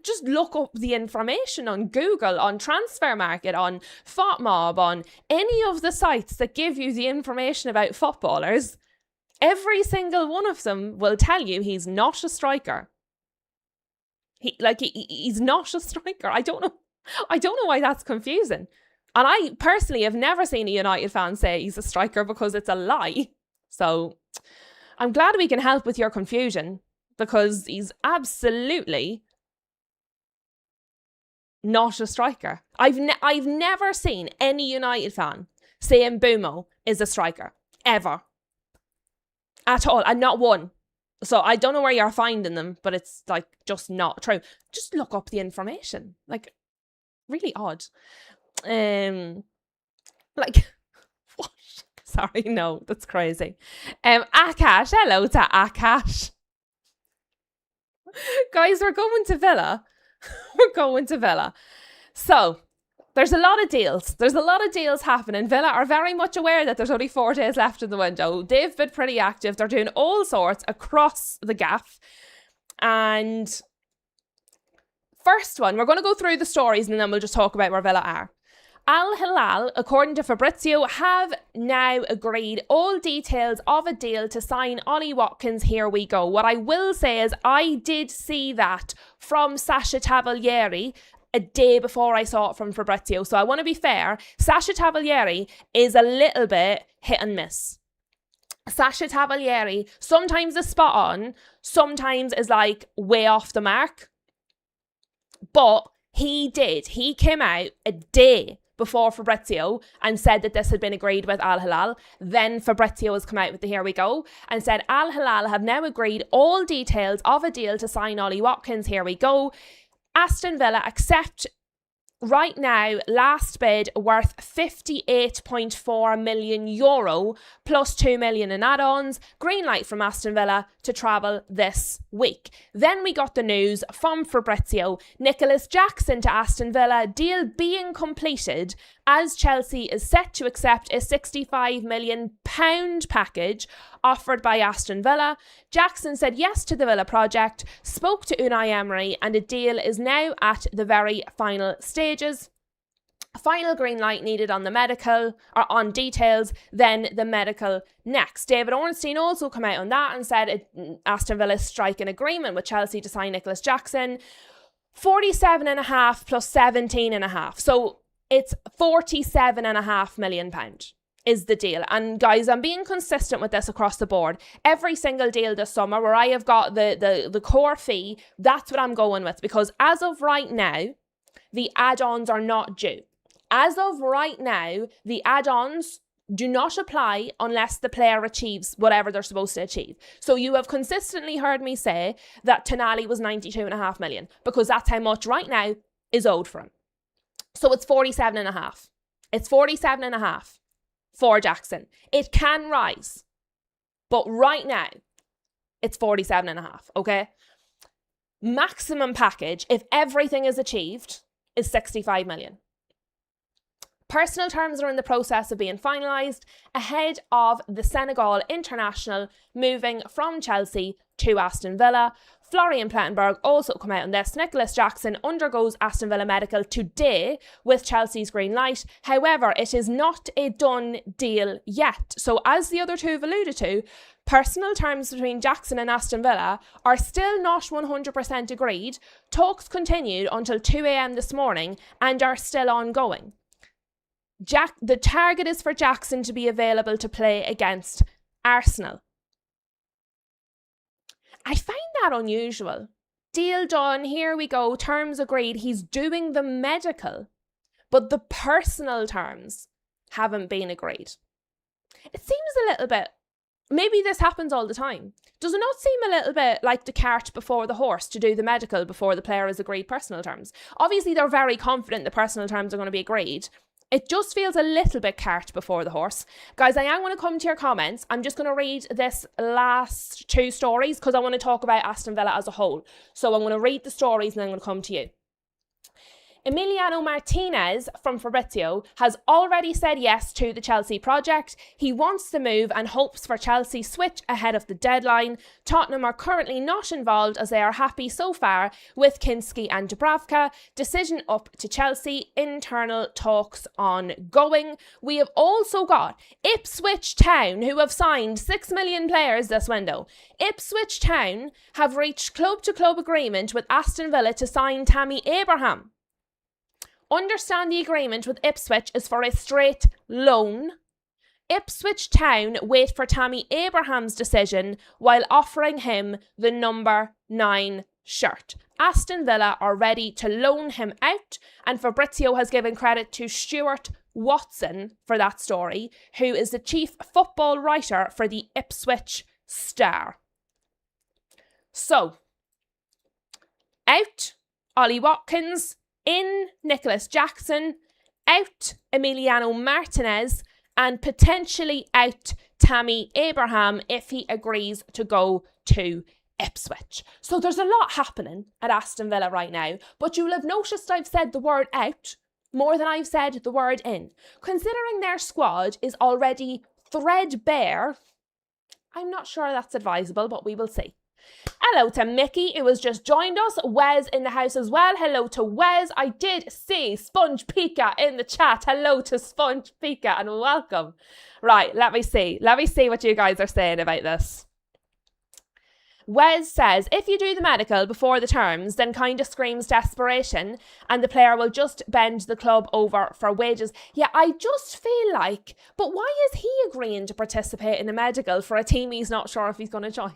Just look up the information on Google, on Transfer Market, on FotMob, on any of the sites that give you the information about footballers. Every single one of them will tell you he's not a striker. He's not a striker. I don't know why that's confusing. And I personally have never seen a United fan say he's a striker, because it's a lie. So I'm glad we can help with your confusion, because he's absolutely not a striker. I've never seen any United fan say Mbeumo is a striker, ever. At all, and not one. So I don't know where you're finding them, but it's like just not true. Just look up the information. Like, really odd. Like, what? Sorry, no, that's crazy. Akash, hello to Akash. Guys, we're going to Villa. We're going to Villa. So, there's a lot of deals. There's a lot of deals happening. Villa are very much aware that there's only 4 days left in the window. They've been pretty active. They're doing all sorts across the gaff. And first one, we're going to go through the stories and then we'll just talk about where Villa are. Al Hilal, according to Fabrizio, have now agreed all details of a deal to sign Ollie Watkins. Here we go. What I will say is I did see that from Sasha Tavalieri a day before I saw it from Fabrizio. So I want to be fair. Sasha Tavalieri is a little bit hit and miss. Sasha Tavalieri sometimes is spot on, sometimes is like way off the mark. But he came out a day before Fabrizio and said that this had been agreed with Al Hilal. Then Fabrizio has come out with the here we go and said Al Hilal have now agreed all details of a deal to sign Ollie Watkins. Here we go. Aston Villa accept right now last bid worth €58.4 million plus 2 million in add-ons. Green light from Aston Villa to travel this week. Then we got the news from Fabrizio. Nicholas Jackson to Aston Villa, deal being completed as Chelsea is set to accept a £65 million package offered by Aston Villa. Jackson said yes to the Villa project, spoke to Unai Emery, and a deal is now at the very final stages. Final green light needed on the medical, or on details, then the medical next. David Ornstein also came out on that and said Aston Villa strike an agreement with Chelsea to sign Nicholas Jackson. 47.5 plus 17.5. So it's £47.5 million is the deal. And guys, I'm being consistent with this across the board. Every single deal this summer where I have got the core fee, that's what I'm going with. Because as of right now, the add-ons are not due. As of right now, the add-ons do not apply unless the player achieves whatever they're supposed to achieve. So you have consistently heard me say that Tonali was 92.5 million because that's how much right now is owed for him. So it's 47.5. It's 47.5 for Jackson. It can rise, but right now it's 47.5. Okay. Maximum package, if everything is achieved, is 65 million. Personal terms are in the process of being finalised ahead of the Senegal international moving from Chelsea to Aston Villa. Florian Plettenberg also come out on this. Nicholas Jackson undergoes Aston Villa medical today with Chelsea's green light. However, it is not a done deal yet. So as the other two have alluded to, personal terms between Jackson and Aston Villa are still not 100% agreed. Talks continued until 2 a.m. this morning and are still ongoing. The target is for Jackson to be available to play against Arsenal. I find that unusual. Deal done, here we go, terms agreed. He's doing the medical, but the personal terms haven't been agreed. It seems a little bit, maybe this happens all the time. Does it not seem a little bit like the cart before the horse to do the medical before the player has agreed personal terms? Obviously, they're very confident the personal terms are going to be agreed. It just feels a little bit cart before the horse. Guys, I am going to come to your comments. I'm just going to read this last two stories because I want to talk about Aston Villa as a whole. So I'm going to read the stories and then I'm going to come to you. Emiliano Martinez from Fabrizio has already said yes to the Chelsea project. He wants the move and hopes for Chelsea switch ahead of the deadline. Tottenham are currently not involved as they are happy so far with Kinski and Dubravka. Decision up to Chelsea. Internal talks ongoing. We have also got Ipswich Town, who have signed 6 million players this window. Ipswich Town have reached club-to-club agreement with Aston Villa to sign Tammy Abraham. Understand the agreement with Ipswich is for a straight loan. Ipswich Town wait for Tammy Abraham's decision while offering him the number 9 shirt. Aston Villa are ready to loan him out, and Fabrizio has given credit to Stuart Watson for that story, who is the chief football writer for the Ipswich Star. So, out Ollie Watkins, in Nicholas Jackson, out Emiliano Martinez, and potentially out Tammy Abraham if he agrees to go to Ipswich. So there's a lot happening at Aston Villa right now, but you'll have noticed I've said the word out more than I've said the word in. Considering their squad is already threadbare, I'm not sure that's advisable, but we will see. Hello to Mickey, who has just joined us. Wes in the house as well. Hello to Wes. I did see Sponge Pika in the chat. Hello to Sponge Pika and welcome. Right, let me see. Let me see what you guys are saying about this. Wes says, if you do the medical before the terms, then kind of screams desperation and the player will just bend the club over for wages. Yeah, I just feel like, but why is he agreeing to participate in a medical for a team he's not sure if he's going to join?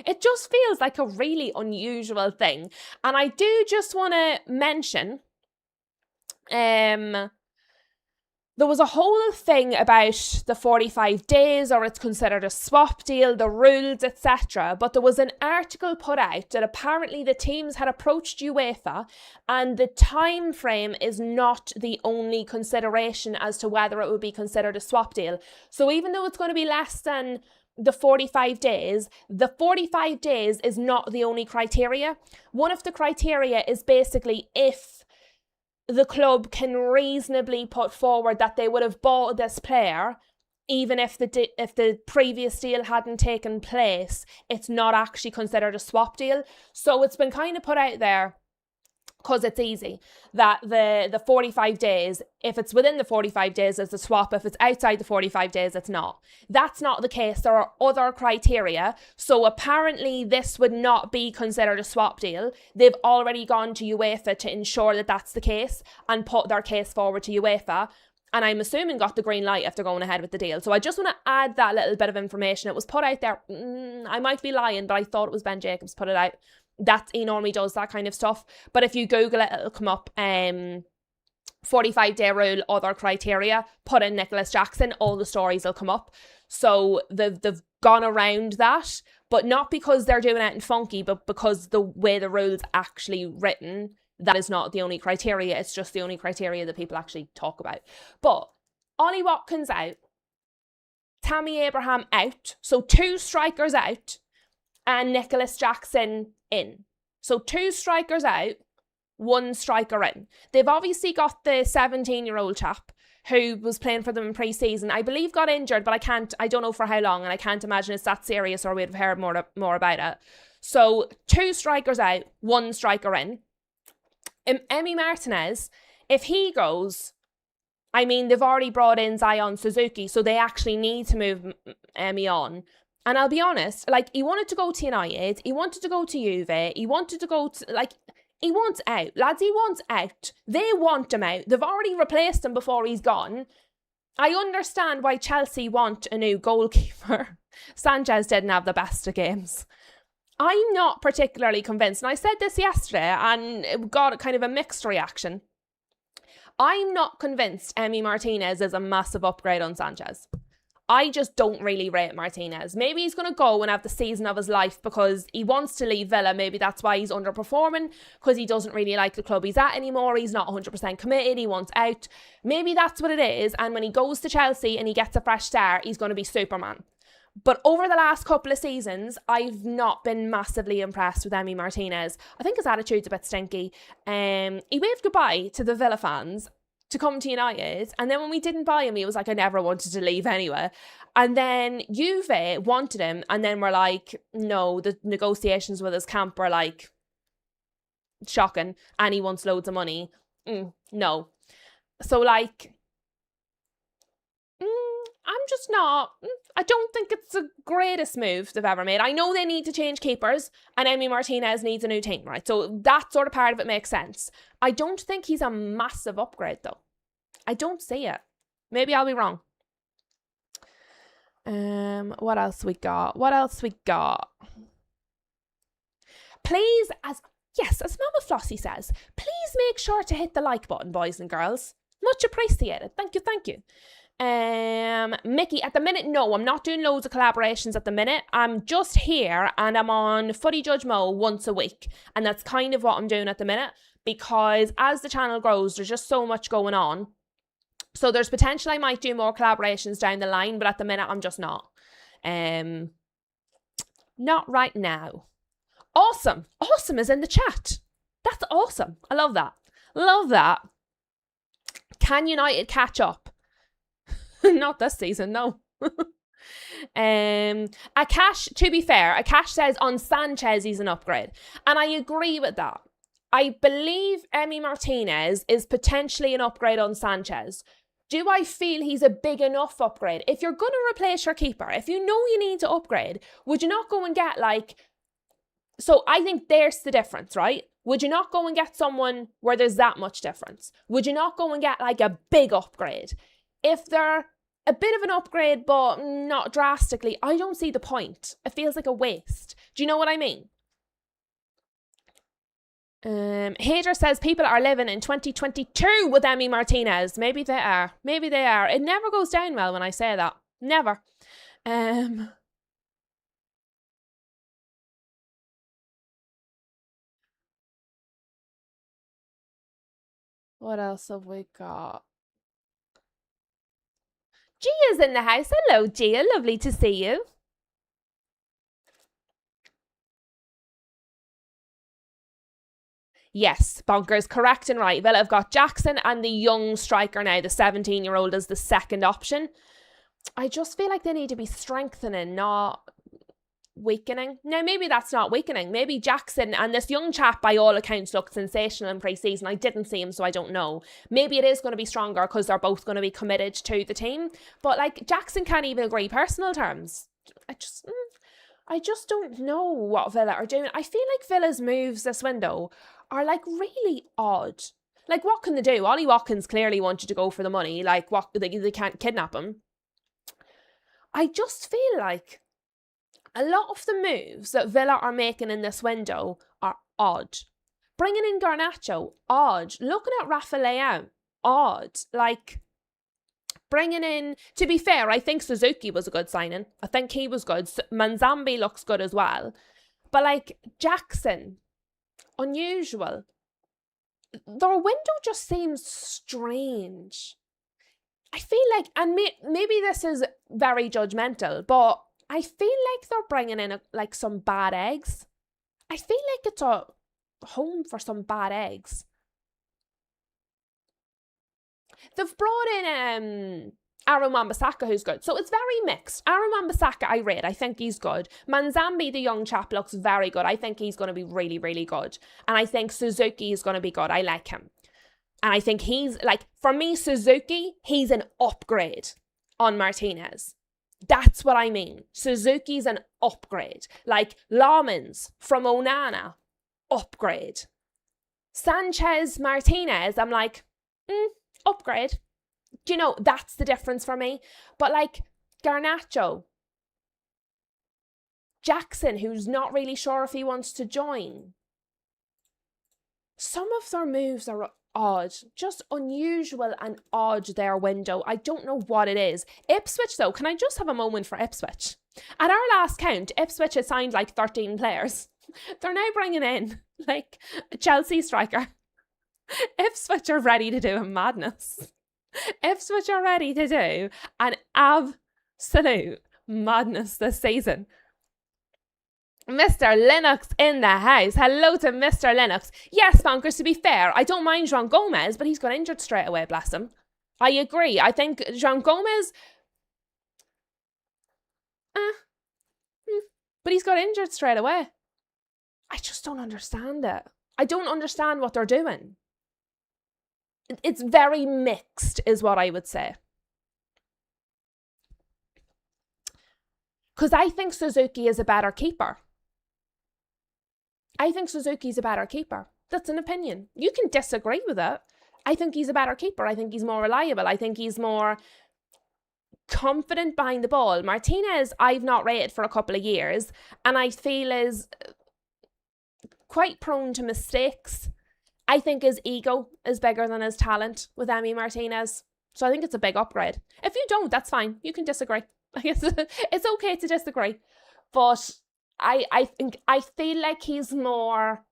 It just feels like a really unusual thing. And I do just want to mention, there was a whole thing about the 45 days or it's considered a swap deal, the rules, etc. But there was an article put out that apparently the teams had approached UEFA and the time frame is not the only consideration as to whether it would be considered a swap deal. So even though it's going to be less than the 45 days is not the only criteria. One of the criteria is basically if the club can reasonably put forward that they would have bought this player, even if the previous deal hadn't taken place, it's not actually considered a swap deal. So it's been kind of put out there, because it's easy, that the 45 days, if it's within the 45 days, it's a swap. If it's outside the 45 days, it's not. That's not the case. There are other criteria. So apparently this would not be considered a swap deal. They've already gone to UEFA to ensure that that's the case and put their case forward to UEFA. And I'm assuming got the green light if they're going ahead with the deal. So I just want to add that little bit of information. It was put out there. I might be lying, but I thought it was Ben Jacobs put it out. He normally does that kind of stuff. But if you Google it, it'll come up. 45-day rule, other criteria, put in Nicholas Jackson, all the stories will come up. So they've gone around that, but not because they're doing anything funky, but because the way the rule's actually written, that is not the only criteria. It's just the only criteria that people actually talk about. But Ollie Watkins out, Tammy Abraham out, so 2 strikers out, and Nicholas Jackson in. So 2 strikers out, 1 striker in. They've obviously got the 17-year-old chap who was playing for them in pre-season. I believe got injured, but I don't know for how long, and I can't imagine it's that serious or we'd have heard more about it. So 2 strikers out, 1 striker in. Emi Martinez, if he goes, I mean, they've already brought in Zion Suzuki, so they actually need to move Emi on. And I'll be honest, like, he wanted to go to United, he wanted to go to Juve, he wanted to go to, like, he wants out. Lads, he wants out. They want him out. They've already replaced him before he's gone. I understand why Chelsea want a new goalkeeper. Sanchez didn't have the best of games. I'm not particularly convinced, and I said this yesterday, and it got kind of a mixed reaction. I'm not convinced Emi Martinez is a massive upgrade on Sanchez. I just don't really rate Martinez. Maybe he's going to go and have the season of his life because he wants to leave Villa. Maybe that's why he's underperforming, because he doesn't really like the club he's at anymore. He's not 100% committed. He wants out. Maybe that's what it is. And when he goes to Chelsea and he gets a fresh start, he's going to be Superman. But over the last couple of seasons, I've not been massively impressed with Emi Martinez. I think his attitude's a bit stinky. He waved goodbye to the Villa fans to come to United, and then when we didn't buy him, he was like, I never wanted to leave anyway. And then Juve wanted him, and then we're like, no, the negotiations with his camp were like shocking, and he wants loads of money. No. So like, I'm just not, I don't think it's the greatest move they've ever made. I know they need to change keepers, and Emi Martinez needs a new team, right? So that sort of part of it makes sense. I don't think he's a massive upgrade, though. I don't see it. Maybe I'll be wrong. What else we got? Please, as Mama Flossie says, please make sure to hit the like button, boys and girls. Much appreciated. Thank you. Mickey, at the minute, no, I'm not doing loads of collaborations at the minute. I'm just here and I'm on Footy Judge Mo once a week. And that's kind of what I'm doing at the minute, because as the channel grows, there's just so much going on. So there's potential I might do more collaborations down the line, but at the minute, I'm just not. Not right now. Awesome is in the chat. That's awesome. I love that. Can United catch up? Not this season, no. Akash, to be fair, Akash says on Sanchez he's an upgrade. And I agree with that. I believe Emi Martinez is potentially an upgrade on Sanchez. Do I feel he's a big enough upgrade? If you're going to replace your keeper, if you know you need to upgrade, would you not go and get like... So I think there's the difference, right? Would you not go and get someone where there's that much difference? Would you not go and get like a big upgrade? If they're a bit of an upgrade, but not drastically, I don't see the point. It feels like a waste. Do you know what I mean? Hader says people are living in 2022 with Emi Martinez. Maybe they are. It never goes down well when I say that. Never. What else have we got? Gia's in the house. Hello, Gia. Lovely to see you. Yes, Bonkers, correct and right. Villa have got Jackson and the young striker now, the 17-year-old, as the second option. I just feel like they need to be strengthening, not weakening. Now, maybe that's not weakening. Maybe Jackson and this young chap, by all accounts, looked sensational in pre-season. I didn't see him, so I don't know. Maybe it is going to be stronger because they're both going to be committed to the team. But, like, Jackson can't even agree personal terms. I just don't know what Villa are doing. I feel like Villa's moves this window are, like, really odd. Like, what can they do? Ollie Watkins clearly wanted to go for the money. Like, what they can't kidnap him. I just feel like a lot of the moves that Villa are making in this window are odd. Bringing in Garnacho, odd. Looking at Rafa Leão, odd. Like, bringing in... To be fair, I think Suzuki was a good signing. I think he was good. Manzambi looks good as well. But, like, Jackson, unusual. Their window just seems strange. I feel like... And maybe this is very judgmental, but I feel like they're bringing in like some bad eggs. I feel like it's a home for some bad eggs. They've brought in Aaron Wan-Bissaka, who's good. So it's very mixed. Aaron Wan-Bissaka, I rate. I think he's good. Manzambi, the young chap, looks very good. I think he's going to be really, really good. And I think Suzuki is going to be good. I like him. And I think he's, like, for me, Suzuki, he's an upgrade on Martinez. That's what I mean. Suzuki's an upgrade. Like Lawmans from Onana, upgrade. Sanchez, Martinez, I'm like, upgrade. Do you know, that's the difference for me. But like Garnacho, Jackson, who's not really sure if he wants to join. Some of their moves are odd, just unusual and odd, their window. I don't know what it is. Ipswich, though, can I just have a moment for Ipswich? At our last count, Ipswich had signed like 13 players. They're now bringing in like a Chelsea striker. Ipswich are ready to do a madness. Ipswich are ready to do an absolute Madness this season. Mr. Lennox in the house. Hello to Mr. Lennox. Yes, Bonkers, to be fair, I don't mind Jean Gomez, but he's got injured straight away, bless him. I agree. I think Jean Gomez... but he's got injured straight away. I just don't understand it. I don't understand what they're doing. It's very mixed, is what I would say. Because I think Suzuki is a better keeper. I think Suzuki's a better keeper. That's an opinion. You can disagree with it. I think he's a better keeper. I think he's more reliable. I think he's more confident behind the ball. Martinez, I've not rated for a couple of years, and I feel is quite prone to mistakes. I think his ego is bigger than his talent with Emi Martinez. So I think it's a big upgrade. If you don't, that's fine. You can disagree. I guess it's okay to disagree. But I feel like he's more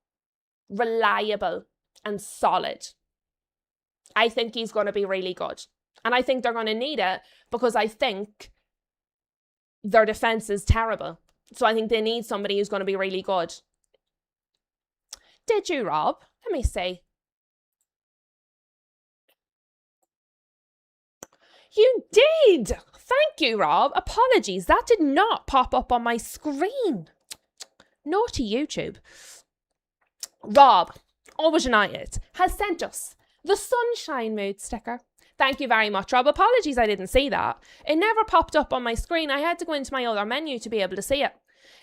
reliable and solid. I think he's going to be really good. And I think they're going to need it because I think their defence is terrible. So I think they need somebody who's going to be really good. Did you, Rob? Let me see. You did! Thank you, Rob. Apologies, that did not pop up on my screen. Naughty YouTube. Rob, Always United, has sent us the Sunshine Mood sticker. Thank you very much, Rob. Apologies I didn't see that. It never popped up on my screen. I had to go into my other menu to be able to see it.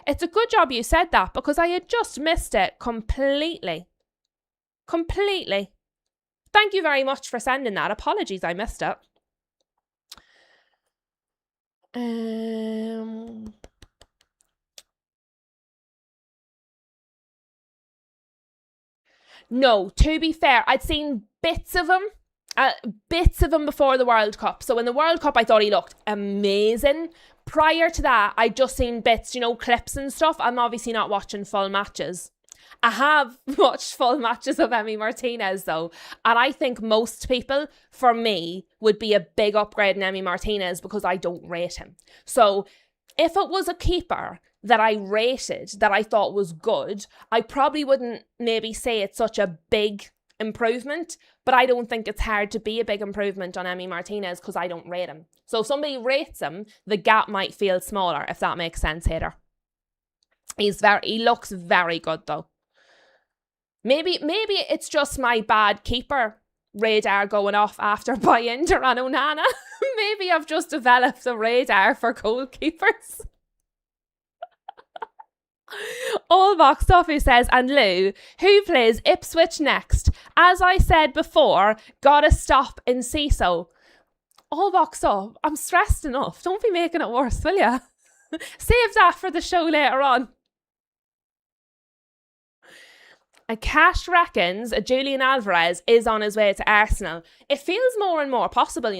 It's a good job you said that because I had just missed it completely. Completely. Thank you very much for sending that. Apologies I missed it. No, to be fair, I'd seen bits of him before the World Cup. So in the World Cup, I thought he looked amazing. Prior to that, I'd just seen bits, clips and stuff. I'm obviously not watching full matches. I have watched full matches of Emi Martinez though, and I think most people, for me, would be a big upgrade in Emi Martinez because I don't rate him. So if it was a keeper that I rated, that I thought was good, I probably wouldn't maybe say it's such a big improvement, but I don't think it's hard to be a big improvement on Emi Martinez because I don't rate him. So if somebody rates him, the gap might feel smaller, if that makes sense, Hader. He looks very good though. Maybe it's just my bad keeper radar going off after buying Duran Onana. Maybe I've just developed a radar for goalkeepers. All boxed off, who says, and Lou, who plays Ipswich next? As I said before, gotta stop in CISO. All boxed up. I'm stressed enough. Don't be making it worse, will ya? Save that for the show later on. And Cash reckons Julian Alvarez is on his way to Arsenal. It feels more and more possible,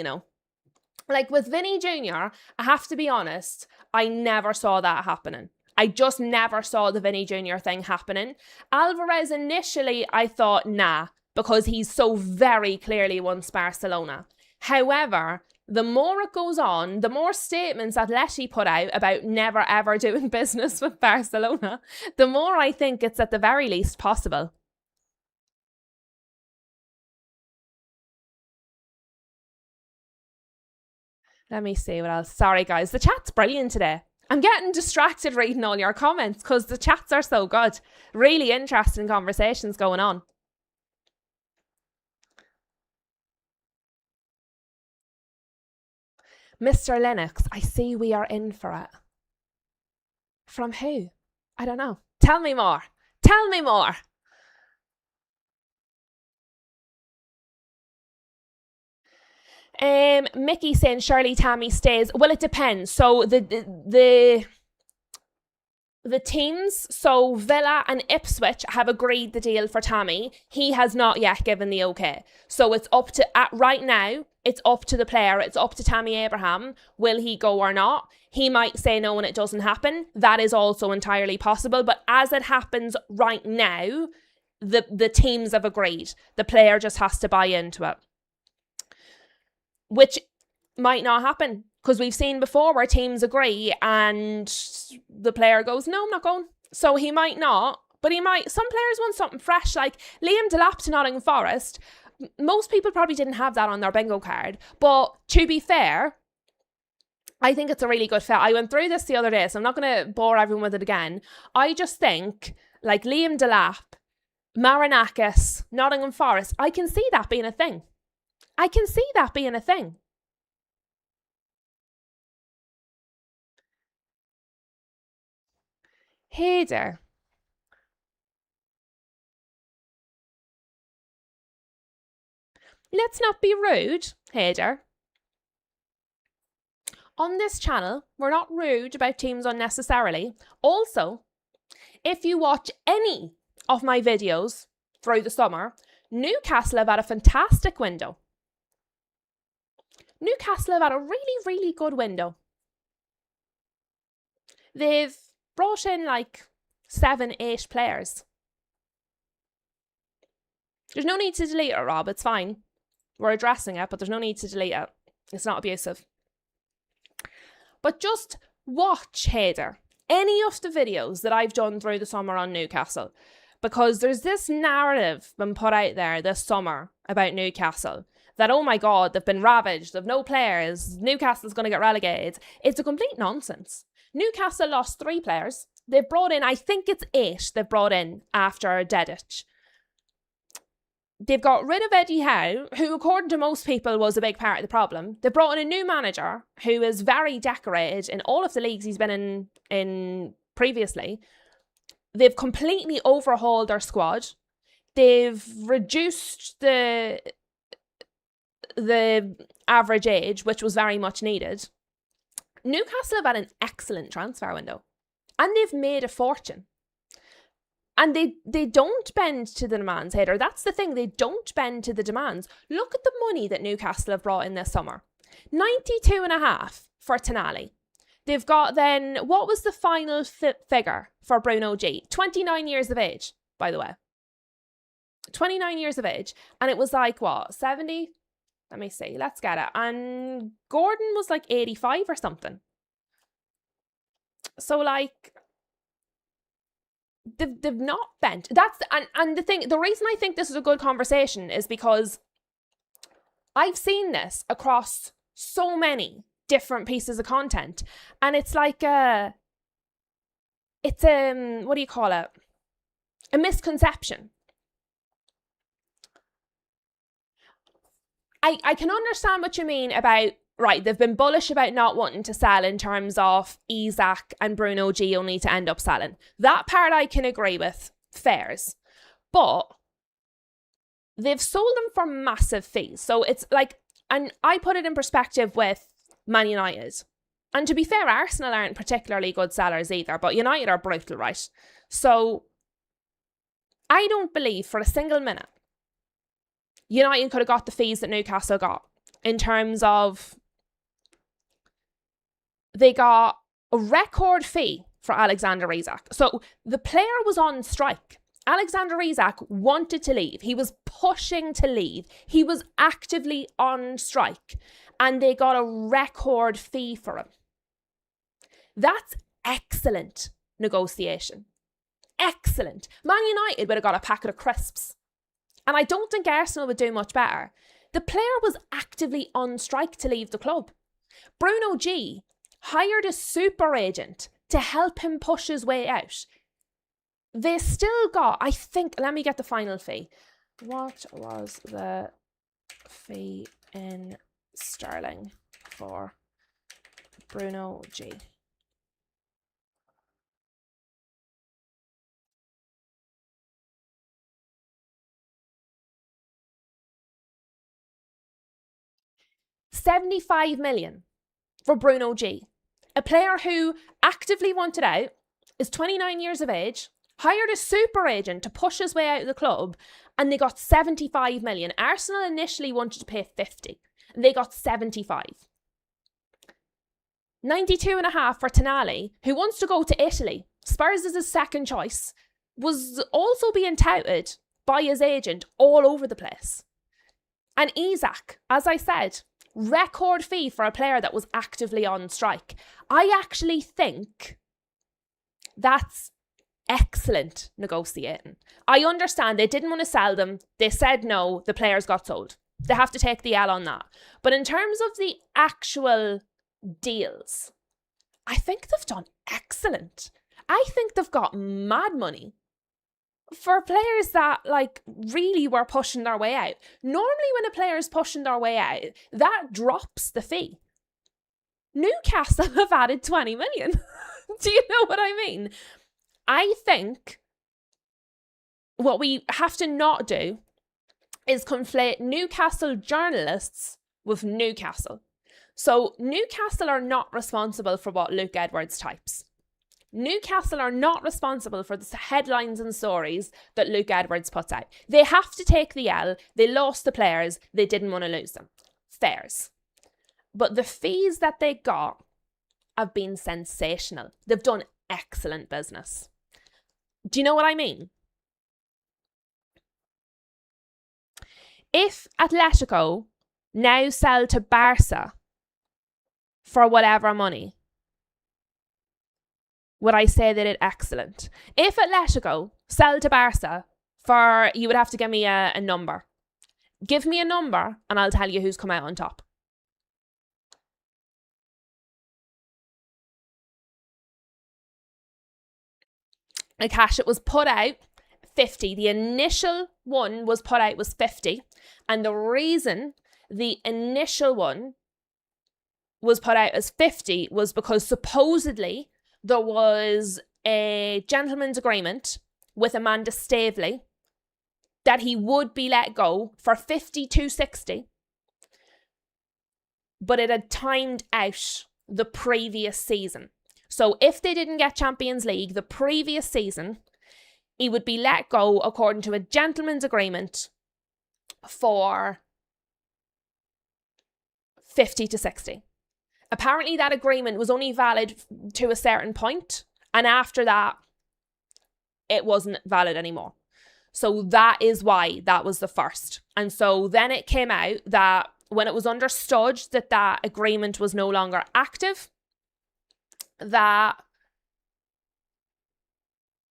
Like with Vinny Jr., I have to be honest, I never saw that happening. I just never saw the Vinny Jr. thing happening. Alvarez initially, I thought, nah, because he's so very clearly wants Barcelona. However, the more it goes on, the more statements Atleti put out about never ever doing business with Barcelona, the more I think it's at the very least possible. Let me see what else. Sorry guys, the chat's brilliant today. I'm getting distracted reading all your comments because the chats are so good. Really interesting conversations going on. Mr. Lennox, I see we are in for it. From who? I don't know. Tell me more. Tell me more. Mickey saying Shirley Tammy stays. Well, it depends. So the teams, so Villa and Ipswich have agreed the deal for Tammy. He has not yet given the okay. So it's up to, right now, it's up to the player. It's up to Tammy Abraham. Will he go or not? He might say no and it doesn't happen. That is also entirely possible. But as it happens right now, the teams have agreed. The player just has to buy into it. Which might not happen. Because we've seen before where teams agree and the player goes, no, I'm not going. So he might not, but he might. Some players want something fresh, like Liam Delap to Nottingham Forest. Most people probably didn't have that on their bingo card. But to be fair, I think it's a really good fit. I went through this the other day, so I'm not going to bore everyone with it again. I just think, like Liam Delap, Marinakis, Nottingham Forest, I can see that being a thing. I can see that being a thing. Hey there. Let's not be rude, Hader. On this channel, we're not rude about teams unnecessarily. Also, if you watch any of my videos through the summer, Newcastle have had a fantastic window. Newcastle have had a really, really good window. They've brought in like 7-8 players. There's no need to delete it, Rob. It's fine. We're addressing it, but there's no need to delete it. It's not abusive. But just watch, Hader, any of the videos that I've done through the summer on Newcastle, because there's this narrative been put out there this summer about Newcastle that, oh my God, they've been ravaged, they've no players, Newcastle's going to get relegated. It's a complete nonsense. Newcastle lost 3 players. They've brought in, I think it's 8 they've brought in after Dedic. They've got rid of Eddie Howe, who, according to most people, was a big part of the problem. They brought in a new manager who is very decorated in all of the leagues he's been in previously. They've completely overhauled their squad. They've reduced the average age, which was very much needed. Newcastle have had an excellent transfer window, and they've made a fortune. And they don't bend to the demands, Hader. That's the thing. They don't bend to the demands. Look at the money that Newcastle have brought in this summer. 92.5 for Tonali. They've got then, what was the final figure for Bruno G? 29 years of age, by the way. 29 years of age. And it was like, what, 70? Let me see. Let's get it. And Gordon was like 85 or something. So like, they've not bent. That's and the thing, the reason I think this is a good conversation is because I've seen this across so many different pieces of content, and it's like it's what do you call it? A misconception. I can understand what you mean about, right, they've been bullish about not wanting to sell in terms of Isak and Bruno G only to end up selling. That part I can agree with, fairs. But they've sold them for massive fees. So it's like, and I put it in perspective with Man United. And to be fair, Arsenal aren't particularly good sellers either, but United are brutal, right? So I don't believe for a single minute United could have got the fees that Newcastle got in terms of they got a record fee for Alexander Isak. So the player was on strike. Alexander Isak wanted to leave. He was pushing to leave. He was actively on strike. And they got a record fee for him. That's excellent negotiation. Excellent. Man United would have got a packet of crisps. And I don't think Arsenal would do much better. The player was actively on strike to leave the club. Bruno G hired a super agent to help him push his way out. They still got, I think, let me get the final fee. What was the fee in sterling for Bruno G? $75 million for Bruno G. A player who actively wanted out, is 29 years of age, hired a super agent to push his way out of the club, and they got 75 million. Arsenal initially wanted to pay 50, and they got 75. 92.5 for Tonali, who wants to go to Italy. Spurs is his second choice, was also being touted by his agent all over the place. And Isak, as I said, record fee for a player that was actively on strike. I actually think that's excellent negotiating. I understand they didn't want to sell them. They said no, the players got sold. They have to take the L on that. But in terms of the actual deals, I think they've done excellent. I think they've got mad money for players that like really were pushing their way out. Normally when a player is pushing their way out, that drops the fee. Newcastle have added 20 million. Do you know what I mean? I think what we have to not do is conflate Newcastle journalists with Newcastle. So Newcastle are not responsible for what Luke Edwards types. Newcastle are not responsible for the headlines and stories that Luke Edwards puts out. They have to take the L. They lost the players. They didn't want to lose them. Fairs. But the fees that they got have been sensational. They've done excellent business. Do you know what I mean? If Atletico now sell to Barca for whatever money, would I say they did excellent? If Atletico sell to Barca for, you would have to give me a number. Give me a number and I'll tell you who's come out on top. Cash, it was put out 50. The initial one was put out was 50. And the reason the initial one was put out as 50 was because supposedly there was a gentleman's agreement with Amanda Staveley that he would be let go for 50 to 60. But it had timed out the previous season. So if they didn't get Champions League the previous season, he would be let go according to a gentleman's agreement for 50 to 60. Apparently that agreement was only valid to a certain point, and after that, it wasn't valid anymore. So that is why that was the first. And so then it came out that when it was understood that that agreement was no longer active, that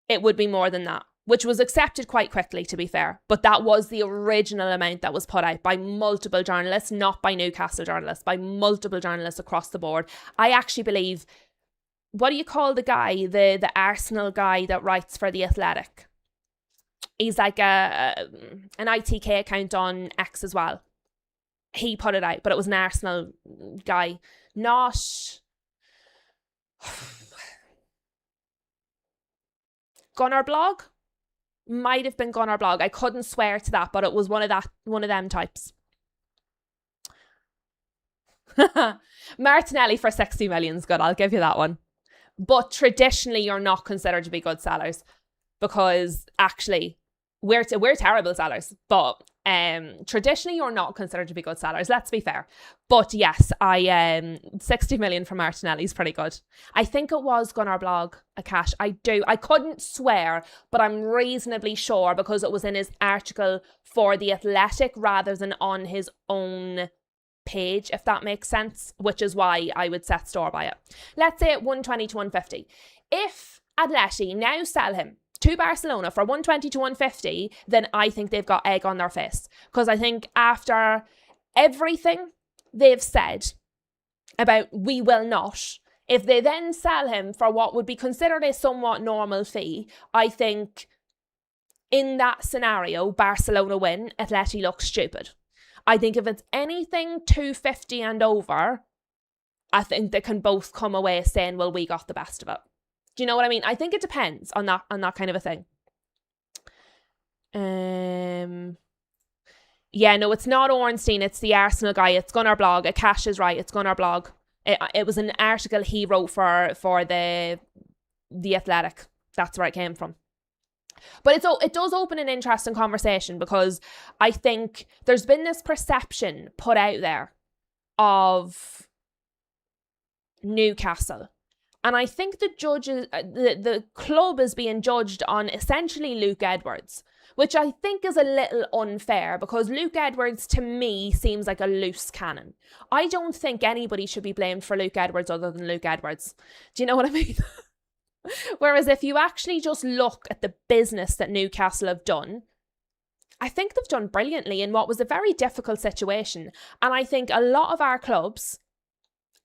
it would be more than that, which was accepted quite quickly, to be fair. But that was the original amount that was put out by multiple journalists, not by Newcastle journalists, by multiple journalists across the board. I actually believe, what do you call the guy, the Arsenal guy that writes for The Athletic? He's like an ITK account on X as well. He put it out, but it was an Arsenal guy, not Gunnar Blog. Might have been Gunnar Blog. I couldn't swear to that, but it was one of them types. Martinelli for 60 million is good. I'll give you that one. But traditionally, you're not considered to be good sellers because actually, we're terrible sellers. But traditionally, you're not considered to be good sellers. Let's be fair. But yes, 60 million for Martinelli is pretty good. I think it was Gunnar Blog, Akash. I couldn't swear, but I'm reasonably sure because it was in his article for The Athletic rather than on his own page, if that makes sense, which is why I would set store by it. Let's say at 120 to 150. If Atleti now sell him to Barcelona for 120 to 150, then I think they've got egg on their face. Because I think after everything they've said about we will not, if they then sell him for what would be considered a somewhat normal fee, I think in that scenario, Barcelona win, Atleti looks stupid. I think if it's anything 250 and over, I think they can both come away saying, well, we got the best of it. Do you know what I mean? I think it depends on that kind of a thing. Yeah, no, it's not Ornstein. It's the Arsenal guy. It's Gunnar Blog. Akash is right. It's Gunnar Blog. It was an article he wrote for the Athletic. That's where it came from. But it does open an interesting conversation because I think there's been this perception put out there of Newcastle. And I think the club is being judged on essentially Luke Edwards. which I think is a little unfair because Luke Edwards to me seems like a loose cannon. I don't think anybody should be blamed for Luke Edwards other than Luke Edwards. Do you know what I mean? Whereas if you actually just look at the business that Newcastle have done, I think they've done brilliantly in what was a very difficult situation. And I think a lot of our clubs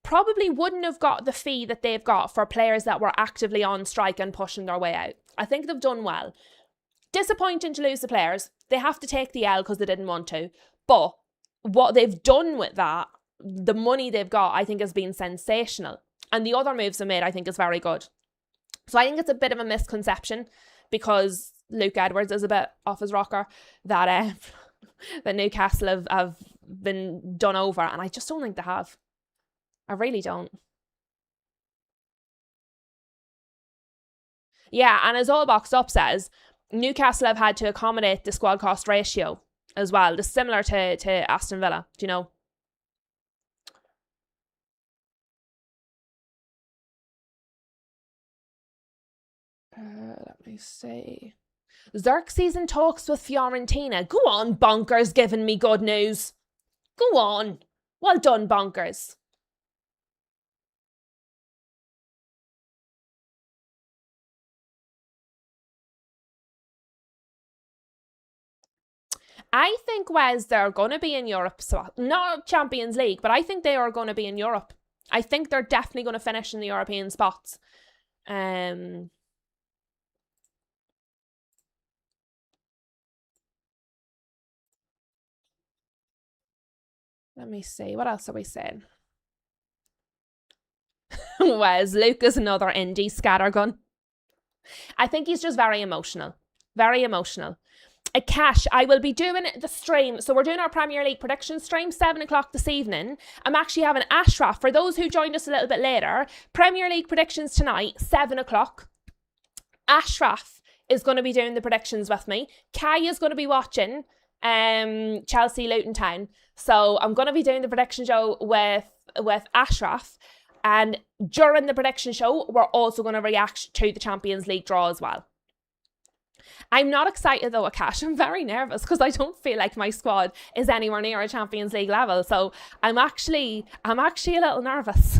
probably wouldn't have got the fee that they've got for players that were actively on strike and pushing their way out. I think they've done well. Disappointing to lose the players. They have to take the L because they didn't want to. But what they've done with that, the money they've got, I think has been sensational. And the other moves they made, I think, is very good. So I think it's a bit of a misconception because Luke Edwards is a bit off his rocker that that Newcastle have been done over. And I just don't think they have. I really don't. Yeah, and as All Boxed Up says, Newcastle have had to accommodate the squad cost ratio as well. This is similar to Aston Villa, do you know? Let me see. Xerxes in talks with Fiorentina. Go on, Bonkers, giving me good news. Go on. Well done, Bonkers. I think, Wes, they're going to be in Europe. So not Champions League, but I think they are going to be in Europe. I think they're definitely going to finish in the European spots. Let me see. What else are we saying? Wes, Luke is another indie scattergun. I think he's just very emotional. Very emotional. Cash, I will be doing the stream. So we're doing our Premier League prediction stream, 7 o'clock this evening. I'm actually having Ashraf. For those who joined us a little bit later, Premier League predictions tonight, 7 o'clock. Ashraf is going to be doing the predictions with me. Kai is going to be watching Chelsea Luton Town. So I'm going to be doing the prediction show with Ashraf. And during the prediction show, we're also going to react to the Champions League draw as well. I'm not excited though, Akash. I'm very nervous because I don't feel like my squad is anywhere near a Champions League level. So I'm actually a little nervous.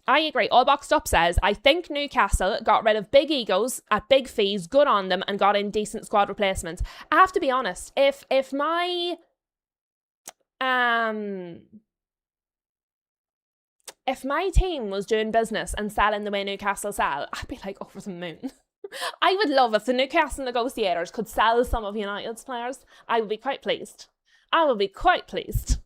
I agree. All Boxed Up says, I think Newcastle got rid of big egos at big fees, good on them, and got in decent squad replacements. I have to be honest, if my team was doing business and selling the way Newcastle sell, I'd be like over the moon. I would love if the Newcastle negotiators could sell some of United's players. I would be quite pleased. I would be quite pleased.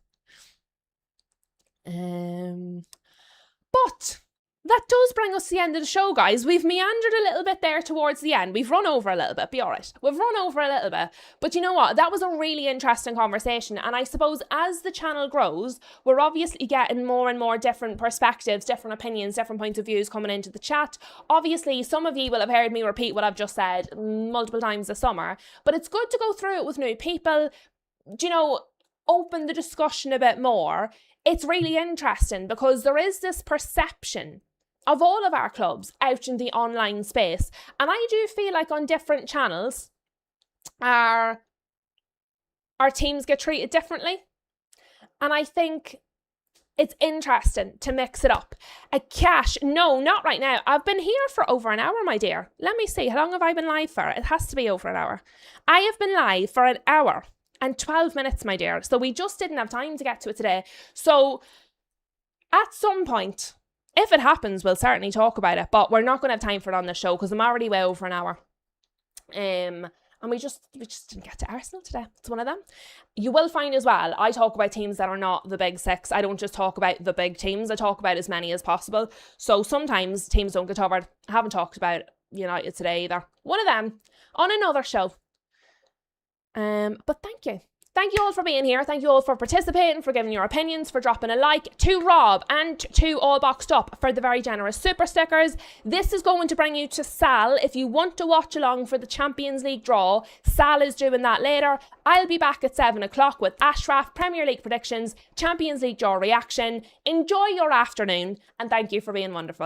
But that does bring us to the end of the show, guys. We've meandered a little bit there towards the end. We've run over a little bit. Be all right. We've run over a little bit. But you know what? That was a really interesting conversation. And I suppose as the channel grows, we're obviously getting more and more different perspectives, different opinions, different points of views coming into the chat. Obviously, some of you will have heard me repeat what I've just said multiple times this summer. But it's good to go through it with new people. You know, open the discussion a bit more. It's really interesting because there is this perception of all of our clubs out in the online space. And I do feel like on different channels, our teams get treated differently. And I think it's interesting to mix it up. Cash, no, not right now. I've been here for over an hour, my dear. Let me see, how long have I been live for? It has to be over an hour. I have been live for an hour and 12 minutes, my dear. So we just didn't have time to get to it today. So at some point, if it happens, we'll certainly talk about it, but we're not going to have time for it on the show because I'm already way over an hour. And we just didn't get to Arsenal today. It's one of them. You will find as well, I talk about teams that are not the big six. I don't just talk about the big teams. I talk about as many as possible. So sometimes teams don't get covered. I haven't talked about United today either. One of them on another show. But thank you. Thank you all for being here. Thank you all for participating, for giving your opinions, for dropping a like, to Rob and to All Boxed Up for the very generous super stickers. This is going to bring you to Sal. If you want to watch along for the Champions League draw, Sal is doing that later. I'll be back at 7 o'clock with Ashraf, Premier League predictions, Champions League draw reaction. Enjoy your afternoon and thank you for being wonderful.